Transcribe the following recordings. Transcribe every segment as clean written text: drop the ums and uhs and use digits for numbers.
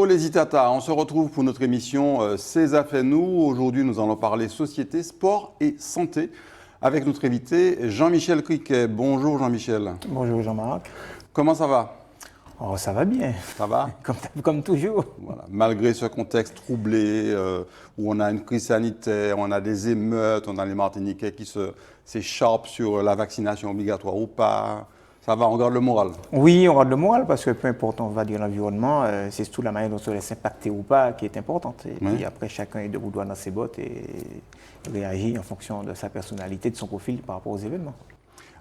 les Itata, on se retrouve pour notre émission CESA fait nous. Aujourd'hui, nous allons parler société, sport et santé avec notre invité Jean-Michel Criquet. Bonjour Jean-Michel. Bonjour Jean-Marc. Comment ça va? Oh, ça va bien. Ça va? Comme toujours. Voilà. Malgré ce contexte troublé où on a une crise sanitaire, on a des émeutes, on a les Martiniquais qui s'écharpent sur la vaccination obligatoire ou pas. Ça va, on garde le moral. Oui, on garde le moral parce que peu importe, on va dire l'environnement, c'est surtout la manière dont on se laisse impacter ou pas qui est importante. Et puis après, chacun est debout droit dans ses bottes et réagit en fonction de sa personnalité, de son profil par rapport aux événements.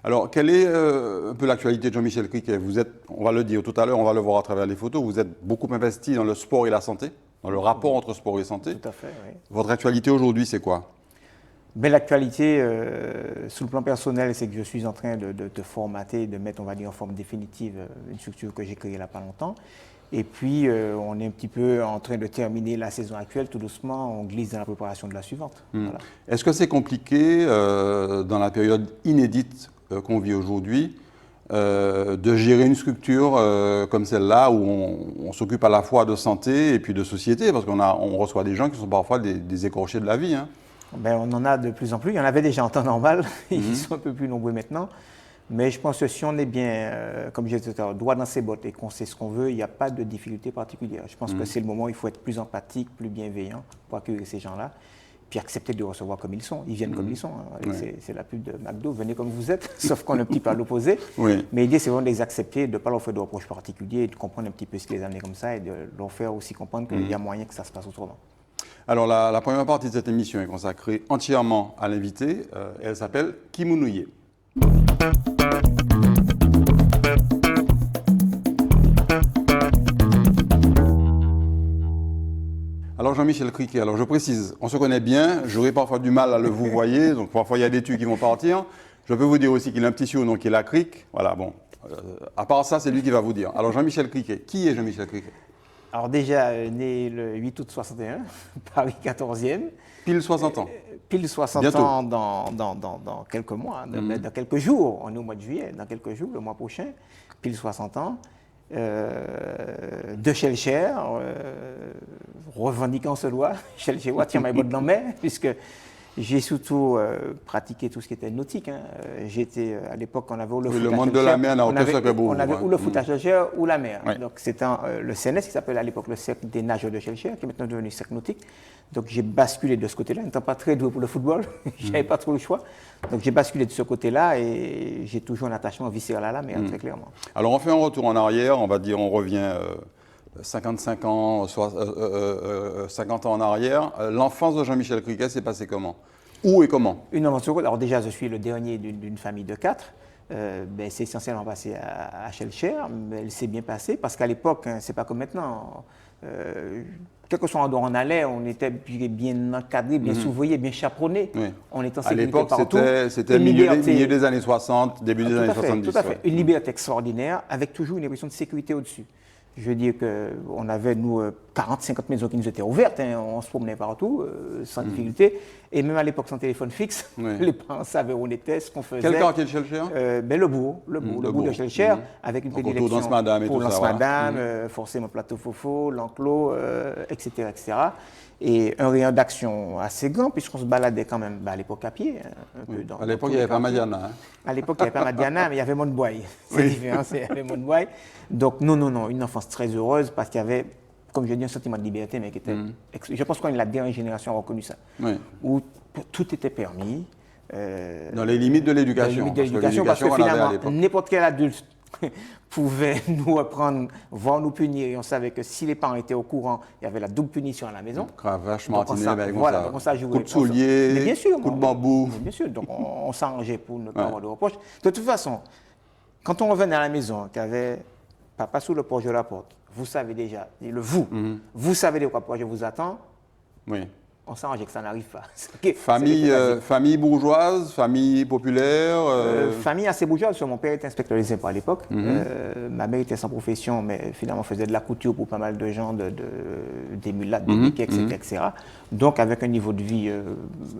Alors, quelle est un peu l'actualité de Jean-Michel Criquet? Vous êtes, on va le dire tout à l'heure, on va le voir à travers les photos, vous êtes beaucoup investi dans le sport et la santé, dans le rapport entre sport et santé. Tout à fait, oui. Votre actualité aujourd'hui, c'est quoi? Ben, l'actualité, sous le plan personnel, c'est que je suis en train de formater, de mettre, on va dire, en forme définitive une structure que j'ai créée il n'y a pas longtemps. Et puis, on est un petit peu en train de terminer la saison actuelle. Tout doucement, on glisse dans la préparation de la suivante. Voilà. Est-ce que c'est compliqué, dans la période inédite qu'on vit aujourd'hui, de gérer une structure comme celle-là, où on s'occupe à la fois de santé et puis de société, parce qu'on reçoit des gens qui sont parfois des écorchés de la vie, hein. Ben, on en a de plus en plus. Il y en avait déjà en temps normal. Ils sont un peu plus nombreux maintenant. Mais je pense que si on est bien, comme je disais tout à l'heure, droit dans ses bottes et qu'on sait ce qu'on veut, il n'y a pas de difficulté particulière. Je pense que c'est le moment où il faut être plus empathique, plus bienveillant pour accueillir ces gens-là, puis accepter de recevoir comme ils sont. Ils viennent comme ils sont. Hein. C'est la pub de McDo, venez comme vous êtes, sauf qu'on est un petit peu à l'opposé. Oui. Mais l'idée, c'est vraiment de les accepter, de ne pas leur faire de reproches particuliers, de comprendre un petit peu ce qui les a amenés comme ça et de leur faire aussi comprendre qu'il y a moyen que ça se passe autrement. Alors, la première partie de cette émission est consacrée entièrement à l'invité. Elle s'appelle Kimounouye. Alors, Jean-Michel Criquet, alors je précise, on se connaît bien, j'aurai parfois du mal à le vous voyer, donc parfois il y a des tues qui vont partir. Je peux vous dire aussi qu'il a un petit surnom qui est la Crique. Voilà, bon. À part ça, c'est lui qui va vous dire. Alors, Jean-Michel Criquet, qui est Jean-Michel Criquet? Alors déjà, né le 8 août 61, Paris 14e. Pile 60 ans. Pile 60 Bientôt. ans dans quelques mois, dans quelques jours. On est au mois de juillet, dans quelques jours, le mois prochain. Pile 60 ans. De Schellcher, revendiquant ce doigt. Schellcher, tiens, ma bonne main, puisque j'ai surtout pratiqué tout ce qui était nautique. Hein. J'étais à l'époque, on avait ou le foot le à monde de la mer n'a aucun secret pour vous. On avait ou le foot à Schellcher ou la mer. Ouais. Donc c'était le CNS qui s'appelait à l'époque le cercle des nageurs de Schellcher, qui est maintenant devenu cercle nautique. Donc j'ai basculé de ce côté-là, n'étant pas très doué pour le football, j'avais pas trop le choix. Donc j'ai basculé de ce côté-là et j'ai toujours un attachement viscéral à la mer, très clairement. Alors on fait un retour en arrière, on va dire, on revient 55 ans, 50 ans en arrière. L'enfance de Jean-Michel Criquet s'est passée comment? Où et comment? Une aventure. Alors déjà, je suis le dernier d'une famille de 4. C'est essentiellement passé à Schellcher, mais elle s'est bien passée parce qu'à l'époque, hein, c'est pas comme maintenant. Quel que soit l'endroit où on allait, on était bien encadré, bien surveillé, bien chaperonné. Oui. On était en À sécurité l'époque, partout. c'était milieu des années 60, début des années 70. Tout à fait. Ouais. Une liberté extraordinaire, avec toujours une impression de sécurité au-dessus. Je veux dire qu'on avait, nous, 40-50 maisons qui nous étaient ouvertes, hein, on se promenait partout, sans difficulté. Et même à l'époque, sans téléphone fixe, les parents savaient où on était, ce qu'on faisait. Quel quartier de Schellcher? Le bourg de Schellcher, avec une prédilection pour Danse-Madame et pour tout ça. Danse-Madame, forcément Plateau Fofo, l'Enclos, etc., etc. Et un rayon d'action assez grand, puisqu'on se baladait quand même à l'époque à pied. Un peu À l'époque, il n'y avait pas Madiana. Hein. À l'époque, il n'y avait pas Madiana, mais il y avait Montboy. C'est différent, il y avait Montboy. Donc, non, une enfance très heureuse parce qu'il y avait, comme je dis, un sentiment de liberté, mais qui était. Je pense qu'on est la dernière génération à avoir connu ça. Oui. Où tout était permis. Dans les limites de l'éducation. Parce que qu'on avait à finalement, l'époque. n'importe quel adulte pouvait nous reprendre, voire nous punir. Et on savait que si les parents étaient au courant, il y avait la double punition à la maison. Cravache, Donc, martinet, avec voilà, ça. donc on s'en jouait. Coup de soulier, Mais bien sûr, coup de bambou. Bien sûr, donc on s'arrangeait pour ne pas avoir de reproches. De toute façon, quand on revenait à la maison, qu'il y avait papa sous le porche de la porte, vous savez déjà, vous savez de quoi je vous attends. Oui. On s'arrangeait que ça n'arrive pas. Famille bourgeoise, famille populaire. Famille assez bourgeoise. Mon père était inspecteur des impôts à l'époque. Ma mère était sans profession, mais finalement faisait de la couture pour pas mal de gens, des mulattes, des biquets, etc. Donc avec un niveau de vie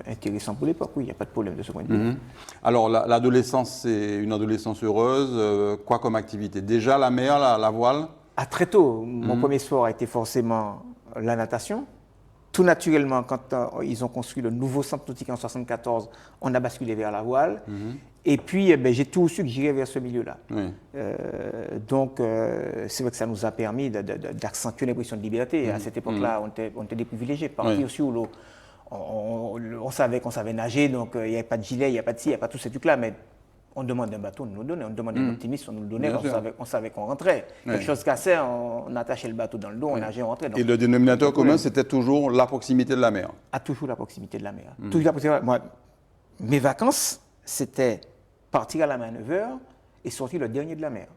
intéressant pour l'époque, oui, il n'y a pas de problème de ce point de vue. Alors l'adolescence, c'est une adolescence heureuse. Quoi comme activité? Déjà la mer, la voile? Très tôt, mon premier sport a été forcément la natation. Tout naturellement, quand ils ont construit le nouveau centre nautique en 1974, on a basculé vers la voile. Et puis, j'ai tout su que j'irais vers ce milieu-là. Oui. Donc, c'est vrai que ça nous a permis d'accentuer l'impression de liberté. À cette époque-là, on était des privilégiés. Partir sur l'eau, on savait qu'on savait nager, donc il n'y avait pas de gilet, il n'y a pas de ci, il n'y a pas tous ces trucs-là. Mais on demandait un bateau, on nous le donnait. On demandait un optimiste, on nous le donnait. On savait qu'on rentrait. Quelque chose cassait, on attachait le bateau dans le dos, on nageait, on rentrait. Donc, et le dénominateur commun, c'était toujours la proximité de la mer. Toujours la proximité de la mer. Toujours la proximité. Moi, mes vacances, c'était partir à la mer à 9h et sortir le dernier de la mer.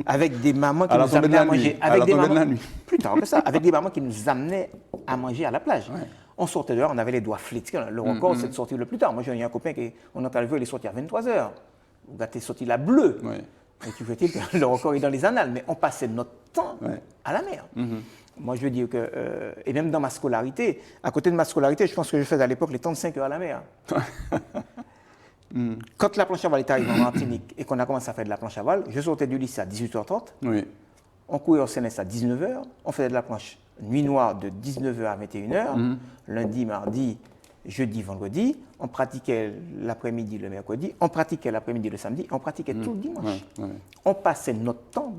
Avec des mamans qui nous amenaient à manger. Avec des mamans, plus tard que ça, avec des mamans qui nous amenaient à manger à la plage. Ouais. On sortait dehors, on avait les doigts flétris. Le record, c'est de sortir le plus tard. Moi, j'ai un copain qui, on entend le vol, il est sorti à 23h. Vous gâtez sorti la bleue. Ouais. Et tu veux dire que le record est dans les annales, mais on passait notre temps à la mer. Moi, je veux dire que, et même dans ma scolarité, à côté de ma scolarité, je pense que je faisais à l'époque les 35 heures à la mer. Quand la planche à voile est arrivée en Martinique et qu'on a commencé à faire de la planche à voile, je sortais du lycée à 18h30. Oui. On courait au CNS à 19h. On faisait de la planche nuit noire de 19h à 21h. Lundi, mardi, jeudi, vendredi. On pratiquait l'après-midi le mercredi. On pratiquait l'après-midi le samedi. On pratiquait tout le dimanche. On passait notre temps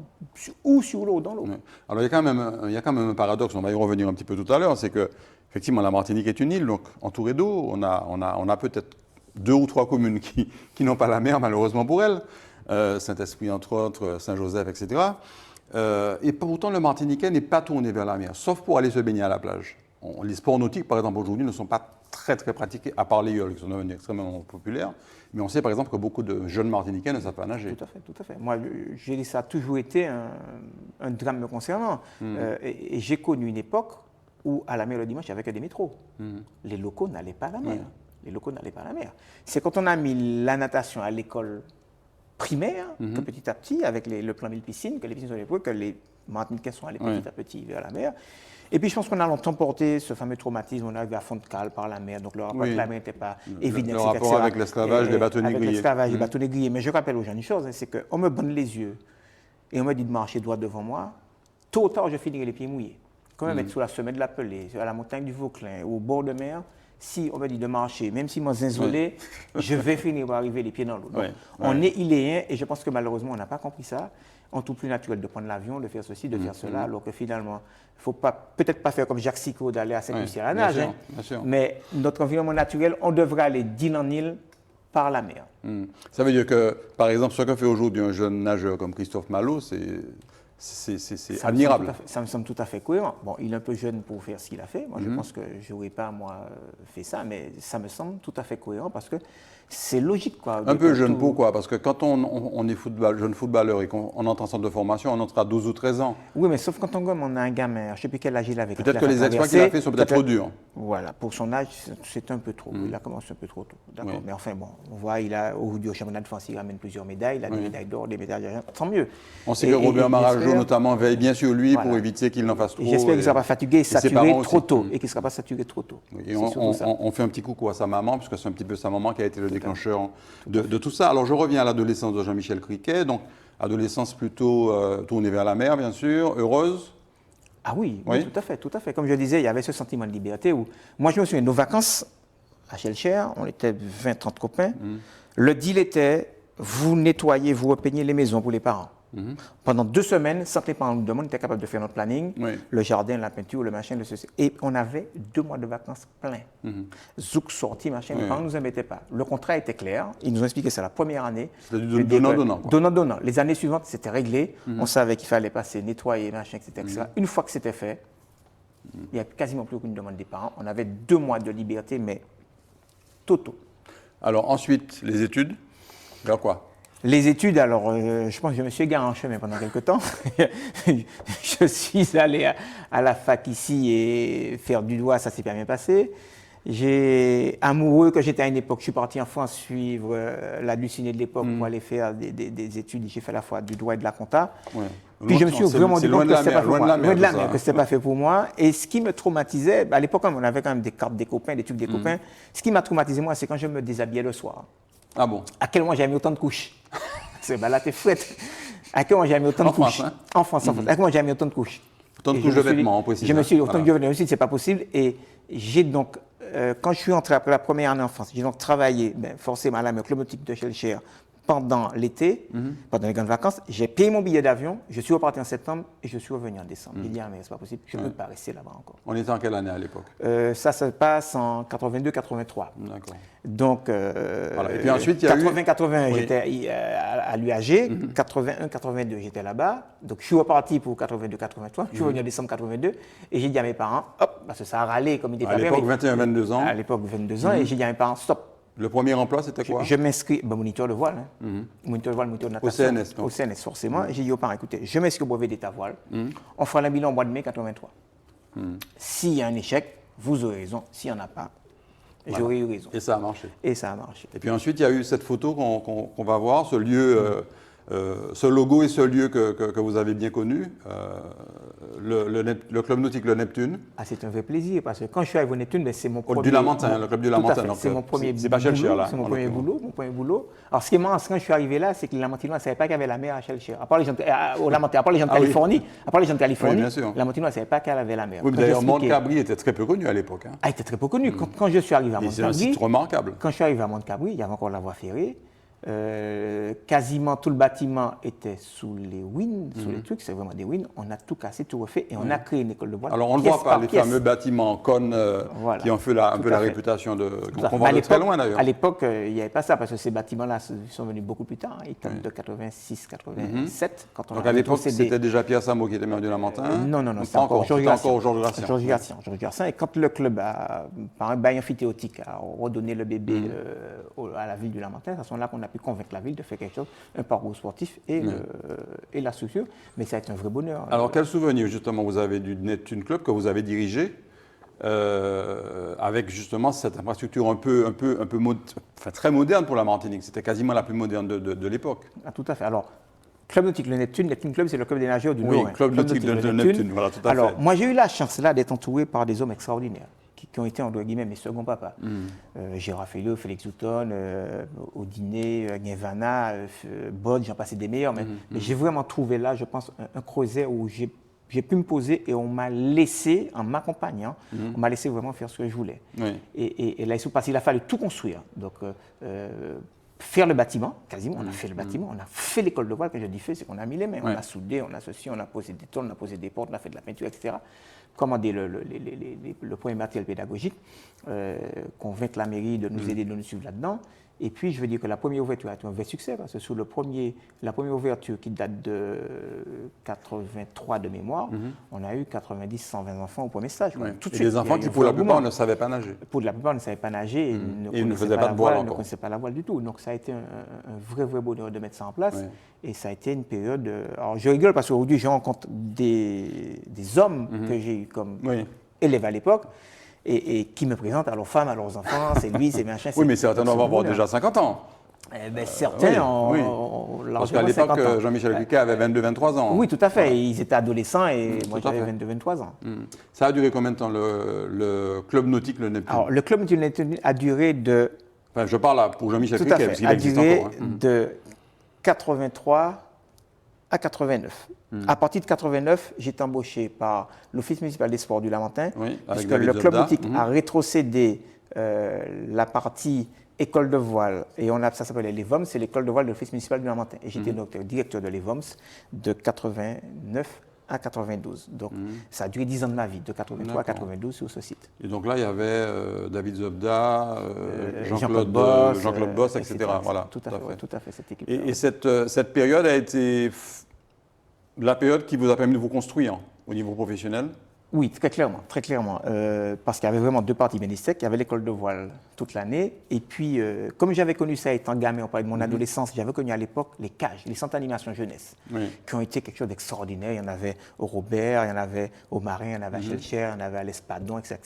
ou sur l'eau ou dans l'eau. Alors il y a quand même un paradoxe, on va y revenir un petit peu tout à l'heure, c'est que effectivement la Martinique est une île, donc entourée d'eau. On a peut-être 2 ou 3 communes qui n'ont pas la mer, malheureusement pour elles. Saint-Esprit, entre autres, Saint-Joseph, etc. Et pourtant, le Martiniquais n'est pas tourné vers la mer, sauf pour aller se baigner à la plage. Les sports nautiques, par exemple, aujourd'hui, ne sont pas très pratiqués, à part les yoles, qui sont devenus extrêmement populaires. Mais on sait, par exemple, que beaucoup de jeunes Martiniquais ne savent pas nager. Tout à fait. Moi, j'ai dit ça a toujours été un drame me concernant. Et j'ai connu une époque où, à la mer le dimanche, il n'y avait que des métros. Les locaux n'allaient pas à la mer. Les locaux n'allaient pas à la mer. C'est quand on a mis la natation à l'école primaire que petit à petit, avec le plan 1000 piscines, que les piscines sont les que les Martiniquais sont allés petit à petit vers la mer. Et puis je pense qu'on a longtemps porté ce fameux traumatisme, on arrive à fond de cale par la mer, donc le rapport avec la mer n'était pas évident. Le rapport avec l'esclavage des bateaux négriers. Avec l'esclavage des bateaux négriers. Mais je rappelle aux gens une chose, c'est qu'on me bande les yeux et on me dit de marcher droit devant moi, tôt ou tard je finirai les pieds mouillés. Quand même être sous la semelle de la Pelée, à la montagne du Vauclin, au bord de mer, si on me dit de marcher, même si moi zinzolé, je vais finir par arriver les pieds dans l'eau. On est iléens et je pense que malheureusement on n'a pas compris ça. On trouve plus naturel de prendre l'avion, de faire ceci, de faire cela, alors que finalement, il ne faut peut-être pas faire comme Jacques Sicot d'aller à Saint-Lucie à la nage, mais notre environnement naturel, on devrait aller d'île en île par la mer. Ça veut dire que, par exemple, ce que fait aujourd'hui un jeune nageur comme Christophe Malo, c'est admirable. Ça me semble tout à fait cohérent. Bon, il est un peu jeune pour faire ce qu'il a fait. Moi, je pense que je n'aurais pas, moi, fait ça, mais ça me semble tout à fait cohérent parce que c'est logique, quoi. Un peu jeune, pourquoi? Parce que quand on est jeune footballeur et qu'on entre en centre de formation, on entre à 12 ou 13 ans. Oui, mais sauf quand on a un gamin, je ne sais plus quel âge il avait. Peut-être que les exploits qu'il a fait sont peut-être trop durs. Voilà, pour son âge, c'est un peu trop. Il a commencé un peu trop tôt. D'accord. Mais enfin, bon, on voit, aujourd'hui au championnat de France, il ramène plusieurs médailles. Il a des médailles d'or, des médailles d'argent, tant mieux. On sait que Robert Marajo, notamment, veille bien sur lui pour éviter qu'il n'en fasse trop. J'espère qu'il ne sera pas fatigué, saturé trop tôt. Et qu'il ne sera pas saturé trop tôt. Et on fait un petit coucou à sa maman, puisque c'est un petit peu sa maman qui a été le déclencheur de tout ça. Alors je reviens à l'adolescence de Jean-Michel Criquet, donc adolescence plutôt tournée vers la mer, bien sûr, heureuse. Ah oui, tout à fait. Comme je disais, il y avait ce sentiment de liberté où, moi je me souviens, nos vacances à Shellshare, on était 20-30 copains, le deal était, vous nettoyez, vous repeignez les maisons pour les parents. Pendant 2 semaines, sans que les parents nous demandent, on était capable de faire notre planning, le jardin, la peinture, le machin, le ceci. Et on avait 2 mois de vacances pleins. Zouk sorti, machin, les parents ne nous embêtaient pas. Le contrat était clair, ils nous ont expliqué ça la première année. C'était du donnant-donnant. Donnant-donnant. Les années suivantes, c'était réglé. On savait qu'il fallait passer, nettoyer, machin, etc. Une fois que c'était fait, il n'y a quasiment plus aucune demande des parents. On avait 2 mois de liberté, mais totaux. Alors ensuite, les études, vers quoi? Les études, alors, je pense que je me suis égaré en chemin pendant quelques temps. Je suis allé à la fac ici et faire du droit, ça s'est bien passé. J'ai amoureux, quand j'étais à une époque, je suis parti en France suivre la Lucinée de l'époque pour aller faire des études. J'ai fait à la fois du droit et de la compta. Puis je me suis vraiment rendu compte que c'était pas fait pour moi. Loin de la mer, que c'était pas fait pour moi. Et ce qui me traumatisait, à l'époque, on avait quand même des cartes des copains, des trucs des copains. Ce qui m'a traumatisé, moi, c'est quand je me déshabillais le soir. Ah bon? À quel moment j'avais mis autant de couches? Là, t'es fouette. À quel moment j'ai mis autant de couches? France, hein? En France, en France. À quel moment j'ai mis autant de couches? Autant de Et couches je de me suis dit- vêtements, on précise. Je me suis dit, autant Voilà. de vêtements, je me suis dit, c'est pas possible. Et j'ai donc, quand je suis entré après la première année en France, j'ai donc travaillé, forcément à la Club Nautique de Schellcher pendant l'été, pendant les grandes vacances. J'ai payé mon billet d'avion, je suis reparti en septembre et je suis revenu en décembre. J'ai dit, ah mais c'est pas possible, je ne peux pas rester là-bas encore. On était en quelle année à l'époque? Ça se passe en 82-83. D'accord. Donc, Voilà. Et puis ensuite, il y a 80-81, Oui. j'étais à l'UAG. 81-82, j'étais là-bas. Donc, je suis reparti pour 82-83. Je suis revenu en décembre 82. Et j'ai dit à mes parents, hop, parce que ça a râlé comme il était À l'époque, 21-22 ans. À l'époque, 22 ans. Et j'ai dit à mes parents, stop. Le premier emploi, c'était quoi? Je m'inscris, moniteur de voile, moniteur de voile, moniteur de natation. CNS, donc. Au CNS, forcément. J'ai dit aux parents, écoutez, je m'inscris au brevet d'état voile. On fera le bilan au mois de mai 83. S'il y a un échec, vous aurez raison. S'il n'y en a pas, j'aurais eu raison. Et ça a marché. Et ça a marché. Et puis ensuite, il y a eu cette photo qu'on va voir, ce lieu, ce logo et ce lieu que vous avez bien connu, le club nautique Le Neptune. Ah, c'est un vrai plaisir parce que quand je suis arrivé au Neptune, c'est mon premier. Du Lamentin, le club du Tout à Lamentin. fait. donc, C'est mon premier c'est pas Schellcher, boulot, là. c'est mon en premier l'occurrence. boulot. Alors, ce qui est marrant, c'est quand je suis arrivé là, c'est que les Lamentinois ne savaient pas qu'il y avait la mer à Schellcher. À part les gens, au Lamentin, à part les gens de Ah oui. Californie, Oui, bien sûr. les Lamentinois ne savaient pas qu'il y avait la mer. Oui, mais Quand d'ailleurs, j'expliquais- Montcabri était très peu connu à l'époque. Hein. Ah, il était très peu connu. Quand je suis arrivé à Et c'est un site Montcabri, remarquable. quand je suis arrivé à Montcabri, il y avait encore la voie ferrée. Quasiment tout le bâtiment était sous les ruines, sous les trucs, c'est vraiment des ruines. On a tout cassé, tout refait et on a créé une école de voile. Alors, on ne pièce voit pas par les pièce. fameux bâtiments cônes Voilà. qui ont fait un peu Tout la à fait. réputation de. Tout à Qu'on fait. voit Mais de très loin d'ailleurs. à l'époque, il n'y avait pas ça parce que ces bâtiments-là sont venus beaucoup plus tard. Ils datent de 86, 87. Quand on Donc a à l'époque, rétrocédé. c'était déjà Pierre Samo qui était maire du Lamentin. Non, Donc, c'était encore Georges C'était encore Georges Gracian. Georges Garcian. Et quand le club, par un bail amphithéotique, a redonné le bébé à la ville du Lamentin, c'est à ce moment-là qu'on a pu convaincre la ville de faire quelque chose, un parcours sportif et la structure. Mais ça a été un vrai bonheur. Alors, quel souvenir justement vous avez du Neptune Club que vous avez dirigé avec justement cette infrastructure très moderne pour la Martinique? C'était quasiment la plus moderne de l'époque. Ah, tout à fait. Alors, Club nautique Le Neptune, Neptune Club, c'est le club des nageurs du Oui, Nord. Club nautique de Neptune, voilà, tout à Alors, fait. moi, j'ai eu la chance là d'être entouré par des hommes extraordinaires qui ont été, entre guillemets, mes seconds papas. Gérard Felleux, Félix Houton, Audinet, Guevana, Bod, j'en passais des meilleurs. Mais j'ai vraiment trouvé là, je pense, un creuset où j'ai pu me poser et on m'a laissé, en m'accompagnant, on m'a laissé vraiment faire ce que je voulais. Oui. Et là, parce qu'il a fallu tout construire. Donc, faire le bâtiment, quasiment, on a fait le bâtiment, on a fait l'école de voile. Quand je dis fait, c'est qu'on a mis les mains, on a soudé, on a ceci, on a posé des tôles, on a posé des portes, on a fait de la peinture, etc. Commander le premier matériel pédagogique, convaincre la mairie de nous aider, de nous suivre là-dedans. Et puis, je veux dire que la première ouverture a été un vrai succès, parce que sur la première ouverture qui date de 83 de mémoire, on a eu 90, 120 enfants au premier stage. Oui. Tout de Et suite, des il y a enfants eu qui, un pour la vrai plupart, engouement. ne savaient pas nager. Pour la plupart, ne savaient pas nager et ne faisaient pas de voile encore. ne connaissaient pas la voile du tout. Donc ça a été un vrai bonheur de mettre ça en place. Oui. Et ça a été une période... Alors je rigole parce qu'aujourd'hui, je rencontre des hommes que j'ai eu comme élèves à l'époque et qui me présentent à leurs femmes, à leurs enfants. C'est lui, c'est machin. Oui, mais certains doivent avoir déjà 50 ans. Certains oui. ont Parce qu'à largement l'époque, 50 ans. Jean-Michel Cuquet avait 22-23 ans. Oui, tout à fait. Ils étaient adolescents et moi Tout à j'avais fait. 22-23 ans. Ça a duré combien de temps le club nautique, le Neptune? Alors le club du Neptune a duré de... Enfin, je parle là pour Jean-Michel Tout à Cuquet, parce fait, qu'il a existe duré encore. Hein. de 83 à 89. À partir de 89, j'ai été embauché par l'Office municipal des sports du Lamentin, Oui, avec puisque David le club Zobda. nautique a rétrocédé la partie école de voile, et ça s'appelait l'EVOMS, c'est l'école de voile de l'Office municipal du Lamentin. Et j'étais donc directeur de l'EVOMS de 89 à 92. Donc ça a duré 10 ans de ma vie, de 83 à 92 sur ce site. Et donc là, il y avait David Zobda, Jean-Claude Jean-Claude Boss, etc. Voilà, Tout à fait, cette équipe. Et cette période a été la période qui vous a permis de vous construire au niveau professionnel? Oui, très clairement. Parce qu'il y avait vraiment deux parties bénéfiques. Il y avait l'école de voile toute l'année. Et puis, comme j'avais connu ça étant gamin, on parlait de mon adolescence, j'avais connu à l'époque les cages, les centres d'animation jeunesse, qui ont été quelque chose d'extraordinaire. Il y en avait au Robert, il y en avait au Marin, il y en avait à Schellcher, il y en avait à l'Espadon, etc.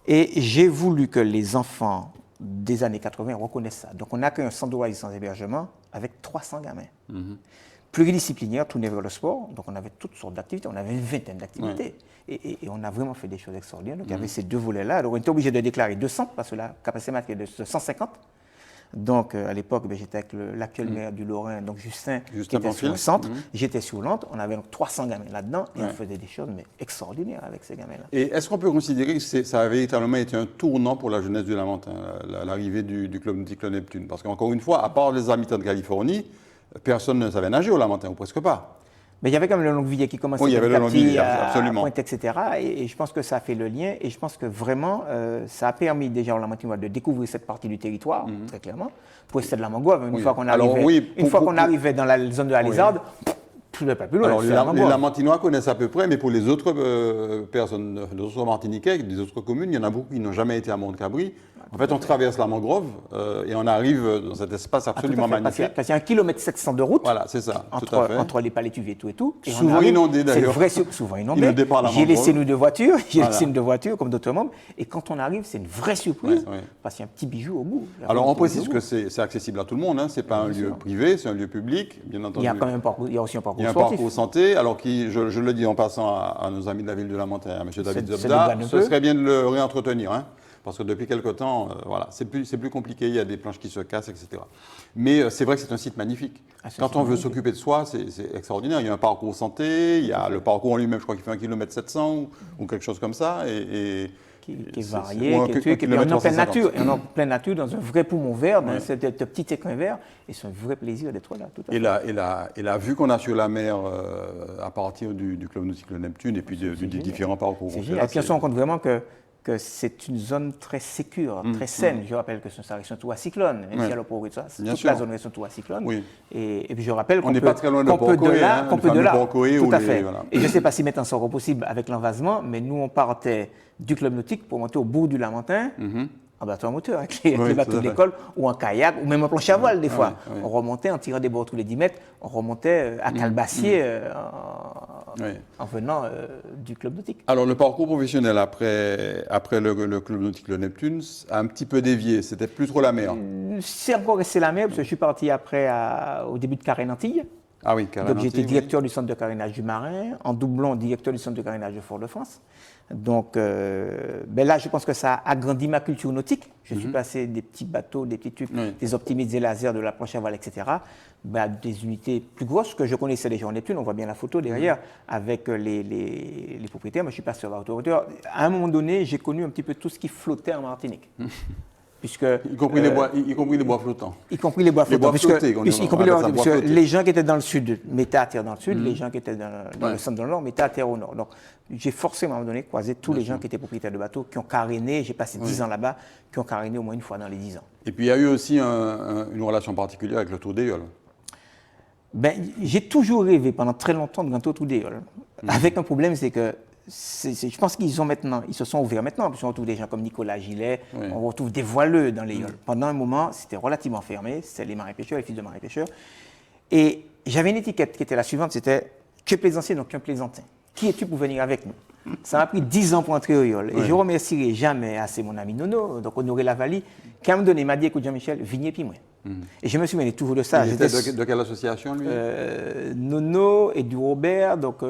Et j'ai voulu que les enfants des années 80 reconnaissent ça. Donc, on a créé un centre de voile sans hébergement avec 300 gamins. Pluridisciplinaire, tourné vers le sport. Donc, on avait toutes sortes d'activités. On avait une vingtaine d'activités. Et on a vraiment fait des choses extraordinaires. Donc, il y avait ces deux volets-là. Alors, on était obligé de déclarer 200 parce que la capacité matérielle est de 150. Donc, à l'époque, j'étais avec l'actuel maire du Lorrain, donc Justin qui était Pamphile. sur le centre. J'étais sur Nantes. On avait donc 300 gamins là-dedans et on faisait des choses mais extraordinaires avec ces gamins-là. Et est-ce qu'on peut considérer que ça a véritablement été un tournant pour la jeunesse du Lamentin, l'arrivée du club nautique Le Neptune? Parce qu'encore une fois, à part les habitants de Californie, personne ne savait nager au Lamentin, ou presque pas. Mais il y avait quand même le Longuevilliers qui commençait à pointer, etc. Et je pense que ça a fait le lien. Et je pense que vraiment, ça a permis déjà aux Lamentinois de découvrir cette partie du territoire, très clairement. Pour c'était de la Mangrove. Une fois qu'on arrivait dans la zone de la Lézarde, plus loin. Alors, les Lamentinois connaissent à peu près, mais pour les autres personnes, les autres Martiniquais, des autres communes, il y en a beaucoup qui n'ont jamais été à Mont-de-Cabri. En fait, on traverse la mangrove et on arrive dans cet espace absolument magnifique. Parce qu'il y a 1,7 km de route. Voilà, c'est ça. Entre les palétuviers et tout. Et souvent inondé d'ailleurs. Souvent inondé. J'ai laissé nous deux voitures, comme d'autres membres. Et quand on arrive, c'est une vraie surprise parce qu'il y a un petit bijou au bout. Alors on précise que c'est accessible à tout le monde. Ce n'est pas un lieu privé, c'est un lieu public, bien entendu. Il y a aussi un parcours sportif. Il y a un parcours santé. Alors je le dis en passant à nos amis de la ville de Lamentin, à M. David Zobda, ce serait bien de le réentretenir. Parce que depuis quelque temps, c'est plus compliqué, il y a des planches qui se cassent, etc. Mais c'est vrai que c'est un site magnifique. Quand on veut s'occuper de soi, c'est extraordinaire. Il y a un parcours santé, il y a le parcours en lui-même, je crois qu'il fait 1,7 km ou quelque chose comme ça. Qui est varié, qui est on est en pleine nature. Et on est en pleine nature, dans un vrai poumon vert, dans ce petit écrin vert. Et c'est un vrai plaisir d'être là. Tout à fait. Et la vue qu'on a sur la mer à partir du club nautique Le Neptune et puis des différents parcours. C'est génial. Et puis on se rend compte vraiment que c'est une zone très sécure, très saine. Je rappelle que ça reste un tour à cyclone. Même si à l'opposé de ça, toute la zone reste un tour à cyclone. Et puis je rappelle qu'on peut de là, tout à fait. Et je ne sais pas si maintenant ça sera possible avec l'envasement, mais nous on partait du club nautique pour monter au bout du Lamentin, en bateau à moteur, avec les bateaux de l'école, ou en kayak, ou même en planche à voile des fois. On remontait en tirant des bords tous les 10 mètres, on remontait à Calbassier en venant du club nautique. Alors le parcours professionnel après le club nautique Le Neptune a un petit peu dévié, c'était plus trop la mer. C'est encore resté la mer, parce que je suis parti après au début de Carène Antilles. Ah oui, Carène Antilles. Donc j'étais directeur du centre de carénage du Marin, en doublon directeur du centre de carénage de Fort-de-France. Donc là, je pense que ça a agrandi ma culture nautique. Je suis passé des petits bateaux, des petits trucs, des optimistes, des lasers, de la planche à voile, etc., des unités plus grosses que je connaissais déjà en Neptune. On voit bien la photo derrière avec les propriétaires. Moi, je suis passé à la hauteur. À un moment donné, j'ai connu un petit peu tout ce qui flottait en Martinique. Y compris les bois flottants. Y compris les bois flottants. Puisque les gens qui étaient dans le sud mettaient à terre dans le sud, les gens qui étaient dans le centre dans le nord mettaient à terre au nord. Donc j'ai forcément à un moment donné croisé tous les gens qui étaient propriétaires de bateaux, qui ont caréné, j'ai passé 10 ans là-bas, qui ont caréné au moins une fois dans les 10 ans. Et puis il y a eu aussi une relation particulière avec le Tour d'Ailleul. J'ai toujours rêvé pendant très longtemps de grand Tour d'Ailleul. Avec un problème, c'est que je pense qu'ils se sont ouverts maintenant, parce qu'on retrouve des gens comme Nicolas Gillet, on retrouve des voileux dans les yoles. Pendant un moment, c'était relativement fermé, c'était les marins-pêcheurs, les fils de marins-pêcheurs. Et j'avais une étiquette qui était la suivante, c'était « Tu es plaisancier, donc tu es un plaisantin. Qui es-tu pour venir avec nous ?» Ça m'a pris 10 ans pour entrer au yole. Et je ne remercierai jamais assez mon ami Nono, donc Honoré Lavalli, qui à un moment donné m'a dit « Écoute Jean-Michel, vignez puis moi. » Et je me souviens toujours de ça. Il était de quelle association, lui Nono et du Robert, donc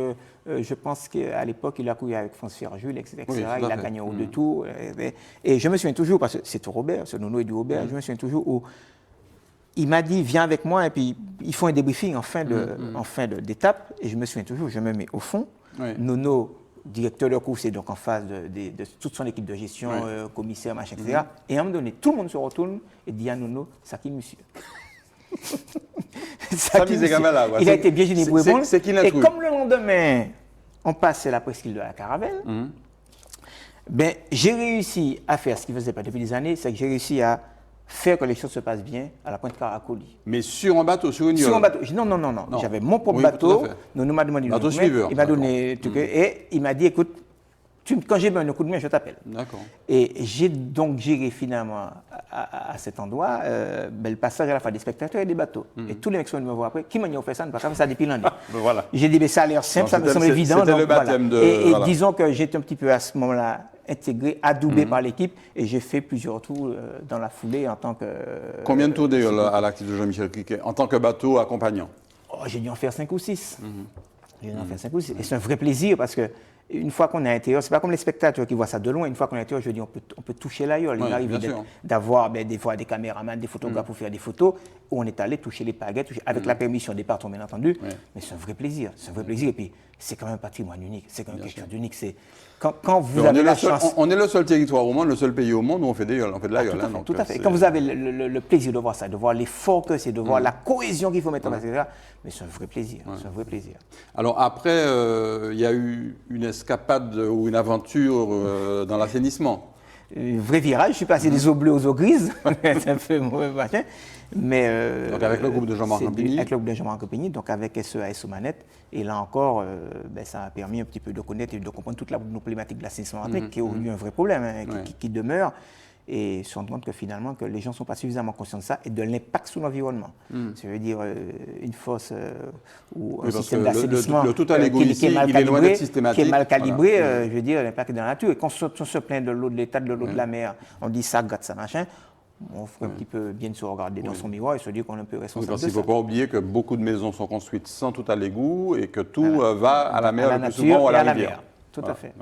je pense qu'à l'époque, il a couru avec France Ferjul, etc. Il a gagné au deux tours. Et je me souvian toujours, parce que c'est au Robert, c'est Nono et du Robert, je me souviens toujours où il m'a dit, viens avec moi, et puis ils font un débriefing en fin d'étape, et je me souviens toujours, je me mets au fond. Nono, directeur de course, c'est donc en face de toute son équipe de gestion, commissaire, machin, etc. Et à un moment donné, tout le monde se retourne et dit à Nono, ça qui monsieur. Il a été bien gêné pour répondre. Et comme le lendemain, on passait la presqu'île de la Caravelle, j'ai réussi à faire ce qu'il ne faisait pas depuis des années, c'est que j'ai réussi à faire que les choses se passent bien à la pointe Caracoli. Mais sur un bateau, sur une yole? Sur un bateau. Non. J'avais mon propre bateau. Nono m'a demandé il m'a donné et il m'a dit, écoute, quand j'ai besoin d'un coup de main, je t'appelle. D'accord. Et j'ai donc géré finalement à cet endroit le passage à la fois des spectateurs et des bateaux. Et tous les mecs sont venus me voir après. Qui m'a dit on fait ça? On ne peut pas faire ça depuis l'année. Voilà. J'ai dit, ça a l'air simple, ça me semble évident. C'était le baptême de... Et disons que j'étais un petit peu à ce moment-là intégré, adoubé par l'équipe, et j'ai fait plusieurs tours dans la foulée en tant que... Combien de tours d'Ailleul à l'actif de Jean-Michel Criquet, en tant que bateau accompagnant? J'ai dû en faire 5 ou 6. Et c'est un vrai plaisir parce que une fois qu'on est à l'intérieur, c'est pas comme les spectateurs qui voient ça de loin. Une fois qu'on est à l'intérieur, je dis, on peut toucher l'aïeul. Il arrive d'avoir des fois des caméramans, des photographes pour faire des photos, où on est allé toucher les pagaies, avec la permission des patrons, bien entendu. Mais c'est un vrai plaisir. C'est un vrai plaisir. Et puis, c'est quand même un patrimoine unique. C'est quand même quelque chose d'unique. Quand vous avez la chance. On est le seul territoire au monde, le seul pays au monde où on fait de l'aïeul. Tout à fait. Quand vous avez le plaisir de voir ça, de voir l'effort que c'est, de voir la cohésion qu'il faut mettre en place, etc., mais c'est un vrai plaisir. C'est un vrai plaisir. Alors après, il y a eu une escapade ou une aventure dans l'assainissement. Vrai virage, je suis passé des eaux bleues aux eaux grises, c'est un peu mauvais machin. Mais, donc avec le groupe de Jean-Marc Campigny. Avec le groupe de Jean-Marc Campigny, donc avec SEAS aux manettes. Et là encore, ça a permis un petit peu de connaître et de comprendre toute la problématique de l'assainissement, qui est aujourd'hui un vrai problème, qui demeure. Et se rendre compte que finalement, que les gens ne sont pas suffisamment conscients de ça et de l'impact sur l'environnement. Ça veut dire une fosse ou un système d'assainissement qui est mal calibré, je veux dire, l'impact dans la nature. Et quand on se plaint de l'eau de l'état, de l'eau de la mer, on dit ça, gâte ça, machin. On ferait un petit peu bien de se regarder dans son miroir et se dire qu'on est un peu responsable de ça. Il ne faut pas oublier que beaucoup de maisons sont construites sans tout à l'égout et que tout va à la mer le plus souvent ou à la rivière. Tout à fait.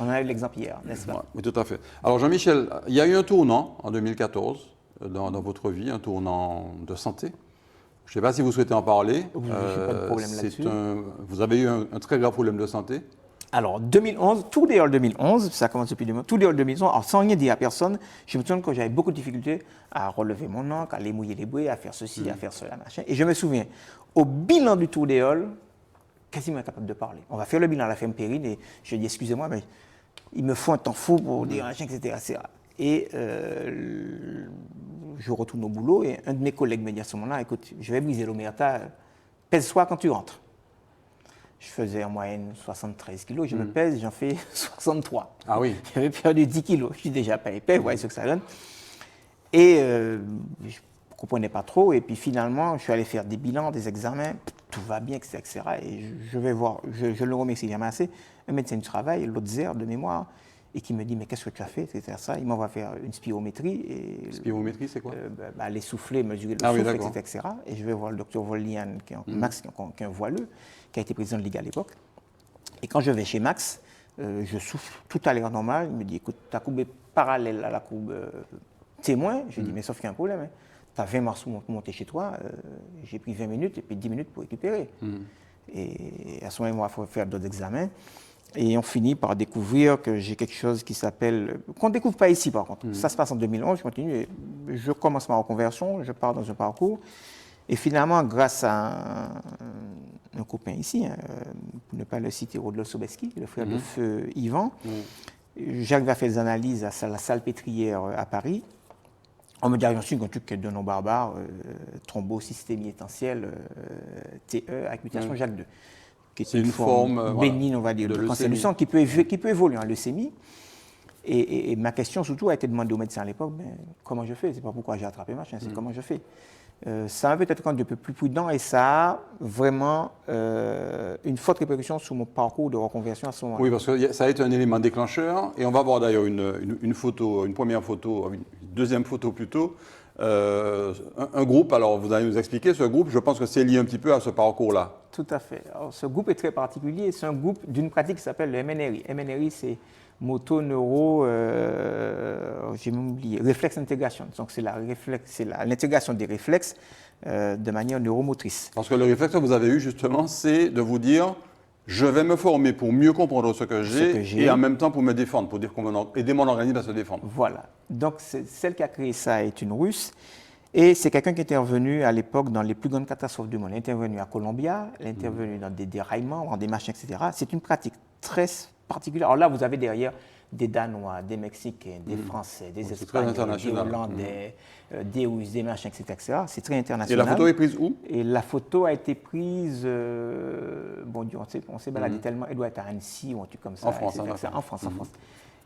On a eu l'exemple hier, n'est-ce pas? Oui, tout à fait. Alors Jean-Michel, il y a eu un tournant en 2014 dans votre vie, un tournant de santé. Je ne sais pas si vous souhaitez en parler. Je n'ai pas de problème là-dessus. Vous avez eu un très grave problème de santé. Alors, 2011, Tour des Halles 2011, ça commence depuis 2011, Tour des Halles 2011, alors sans rien dire à personne, je me souviens que j'avais beaucoup de difficultés à relever mon encre, à aller mouiller les bouées, à faire ceci, à faire cela, machin. Et je me souviens, au bilan du Tour des Halles, quasiment incapable de parler. On va faire le bilan à la fin périne et je dis excusez-moi, mais il me faut un temps fou pour dire machin, etc. Et je retourne au boulot et un de mes collègues me dit à ce moment-là, écoute, je vais briser l'omerta, pèse-toi quand tu rentres. Je faisais en moyenne 73 kilos, je me pèse, j'en fais 63. Ah oui. J'avais perdu 10 kilos, je suis déjà pas épais, vous voyez ce que ça donne. Et je ne comprenais pas trop, et puis finalement, je suis allé faire des bilans, des examens, tout va bien, etc. Et je vais voir, je le remercie jamais assez, un médecin du travail, l'autre ZER de mémoire, et qui me dit, mais qu'est-ce que tu as fait, etc. Il m'envoie faire une spirométrie. Spirométrie, c'est quoi? Les souffler, mesurer le souffle, etc. Et je vais voir le docteur Vollian, Max, qui est un voileux, qui a été président de Ligue à l'époque. Et quand je vais chez Max, je souffle, tout a l'air normal. Il me dit, écoute, ta courbe est parallèle à la courbe témoin. Je dis, mais sauf qu'il y a un problème. Tu as 20 morceaux pour monter chez toi. J'ai pris 20 minutes et puis 10 minutes pour récupérer. Et à ce moment-là, il faut faire d'autres examens. Et on finit par découvrir que j'ai quelque chose qui s'appelle... qu'on ne découvre pas ici, par contre. Ça se passe en 2011, je continue. Et je commence ma reconversion, je pars dans un parcours. Et finalement, grâce à un copain ici, pour ne pas le citer, Rodolphe Sobeski, le frère de feu Yvan, j'arrive à faire des analyses à la Salpêtrière à Paris. On me diagnostique un truc de non barbare, thrombosystémie étentielle, TE, avec mutation Jacques II. Qui est une forme bénigne, on va dire, de cancer du sang qui peut évoluer en leucémie. Et ma question surtout a été demandée au médecin à l'époque, comment je fais? C'est pas pourquoi j'ai attrapé machin, c'est comment je fais. Ça m'a peut-être rendu un peu plus prudent et ça a vraiment une forte répercussion sur mon parcours de reconversion à ce moment-là. Oui, parce que ça a été un élément déclencheur et on va voir d'ailleurs une photo, une première photo, une deuxième photo plutôt. Un groupe, alors vous allez nous expliquer, ce groupe, je pense que c'est lié un petit peu à ce parcours-là. Tout à fait. Alors, ce groupe est très particulier, c'est un groupe d'une pratique qui s'appelle le MNRI. MNRI, c'est moto-neuro, j'ai même oublié, réflexe intégration. Donc c'est l'intégration des réflexes de manière neuromotrice. Parce que le réflexe que vous avez eu justement, c'est de vous dire, je vais me former pour mieux comprendre ce que j'ai et en même temps pour me défendre, pour dire aider mon organisme à se défendre. Voilà. Donc celle qui a créé ça est une Russe. Et c'est quelqu'un qui est intervenu à l'époque dans les plus grandes catastrophes du monde. Il est intervenu à Columbia, il est intervenu dans des déraillements, dans des machins, etc. C'est une pratique très particulière. Alors là, vous avez derrière des Danois, des Mexicains, des Français, des Espagnols, des Hollandais, des Russes, des machins, etc. C'est très international. Et la photo est prise où? Et la photo a été prise, bon Dieu, on s'est baladé tellement, elle doit être à Annecy ou un truc comme ça. En France, en France.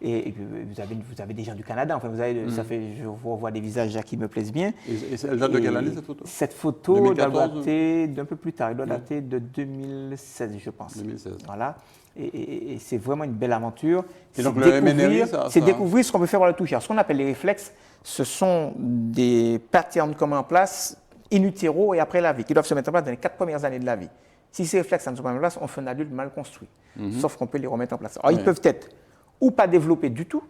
Et vous avez des gens du Canada, enfin, ça fait, je vois des visages qui me plaisent bien. Et elle date de quelle année cette photo? Cette photo doit dater d'un peu plus tard, elle doit dater de 2016, je pense. 2016. Voilà. Et c'est vraiment une belle aventure. Et donc le MNRI, c'est découvrir ce qu'on peut faire à la touche. Alors, ce qu'on appelle les réflexes, ce sont des patterns qu'on met en place in utero et après la vie, qui doivent se mettre en place dans les 4 premières années de la vie. Si ces réflexes ne sont pas mis en place, on fait un adulte mal construit. Sauf qu'on peut les remettre en place. Alors, ils peuvent être ou pas développés du tout,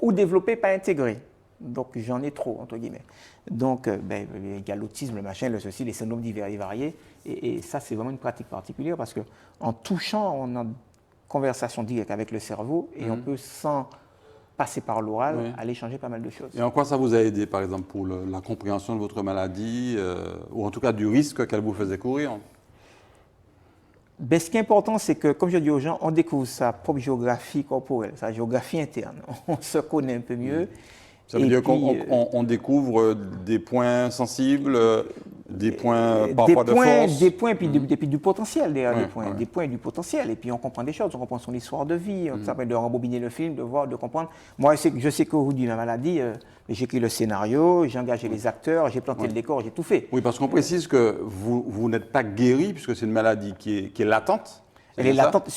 ou développés pas intégrés. Donc, j'en ai trop, entre guillemets. Donc, il y a l'autisme, le machin, le ceci, les syndromes divers et variés. Et ça, c'est vraiment une pratique particulière parce qu'en touchant, on a une conversation directe avec le cerveau et on peut, sans passer par l'oral, aller changer pas mal de choses. Et en quoi ça vous a aidé, par exemple, pour la compréhension de votre maladie, ou en tout cas du risque qu'elle vous faisait courir? Ce qui est important, c'est que, comme je dis aux gens, on découvre sa propre géographie corporelle, sa géographie interne. On se connaît un peu mieux. Ça veut dire qu'on découvre des points sensibles, des points parfois de force. Des points, puis du potentiel derrière des points. Des points et du potentiel. Et puis on comprend des choses, on comprend son histoire de vie, ça permet de rembobiner le film, de voir, de comprendre. Moi, je sais qu'aujourd'hui, ma maladie, j'écris le scénario, j'ai engagé les acteurs, j'ai planté le décor, j'ai tout fait. Oui, parce qu'on précise que vous n'êtes pas guéri, puisque c'est une maladie qui est latente. Elle est latente.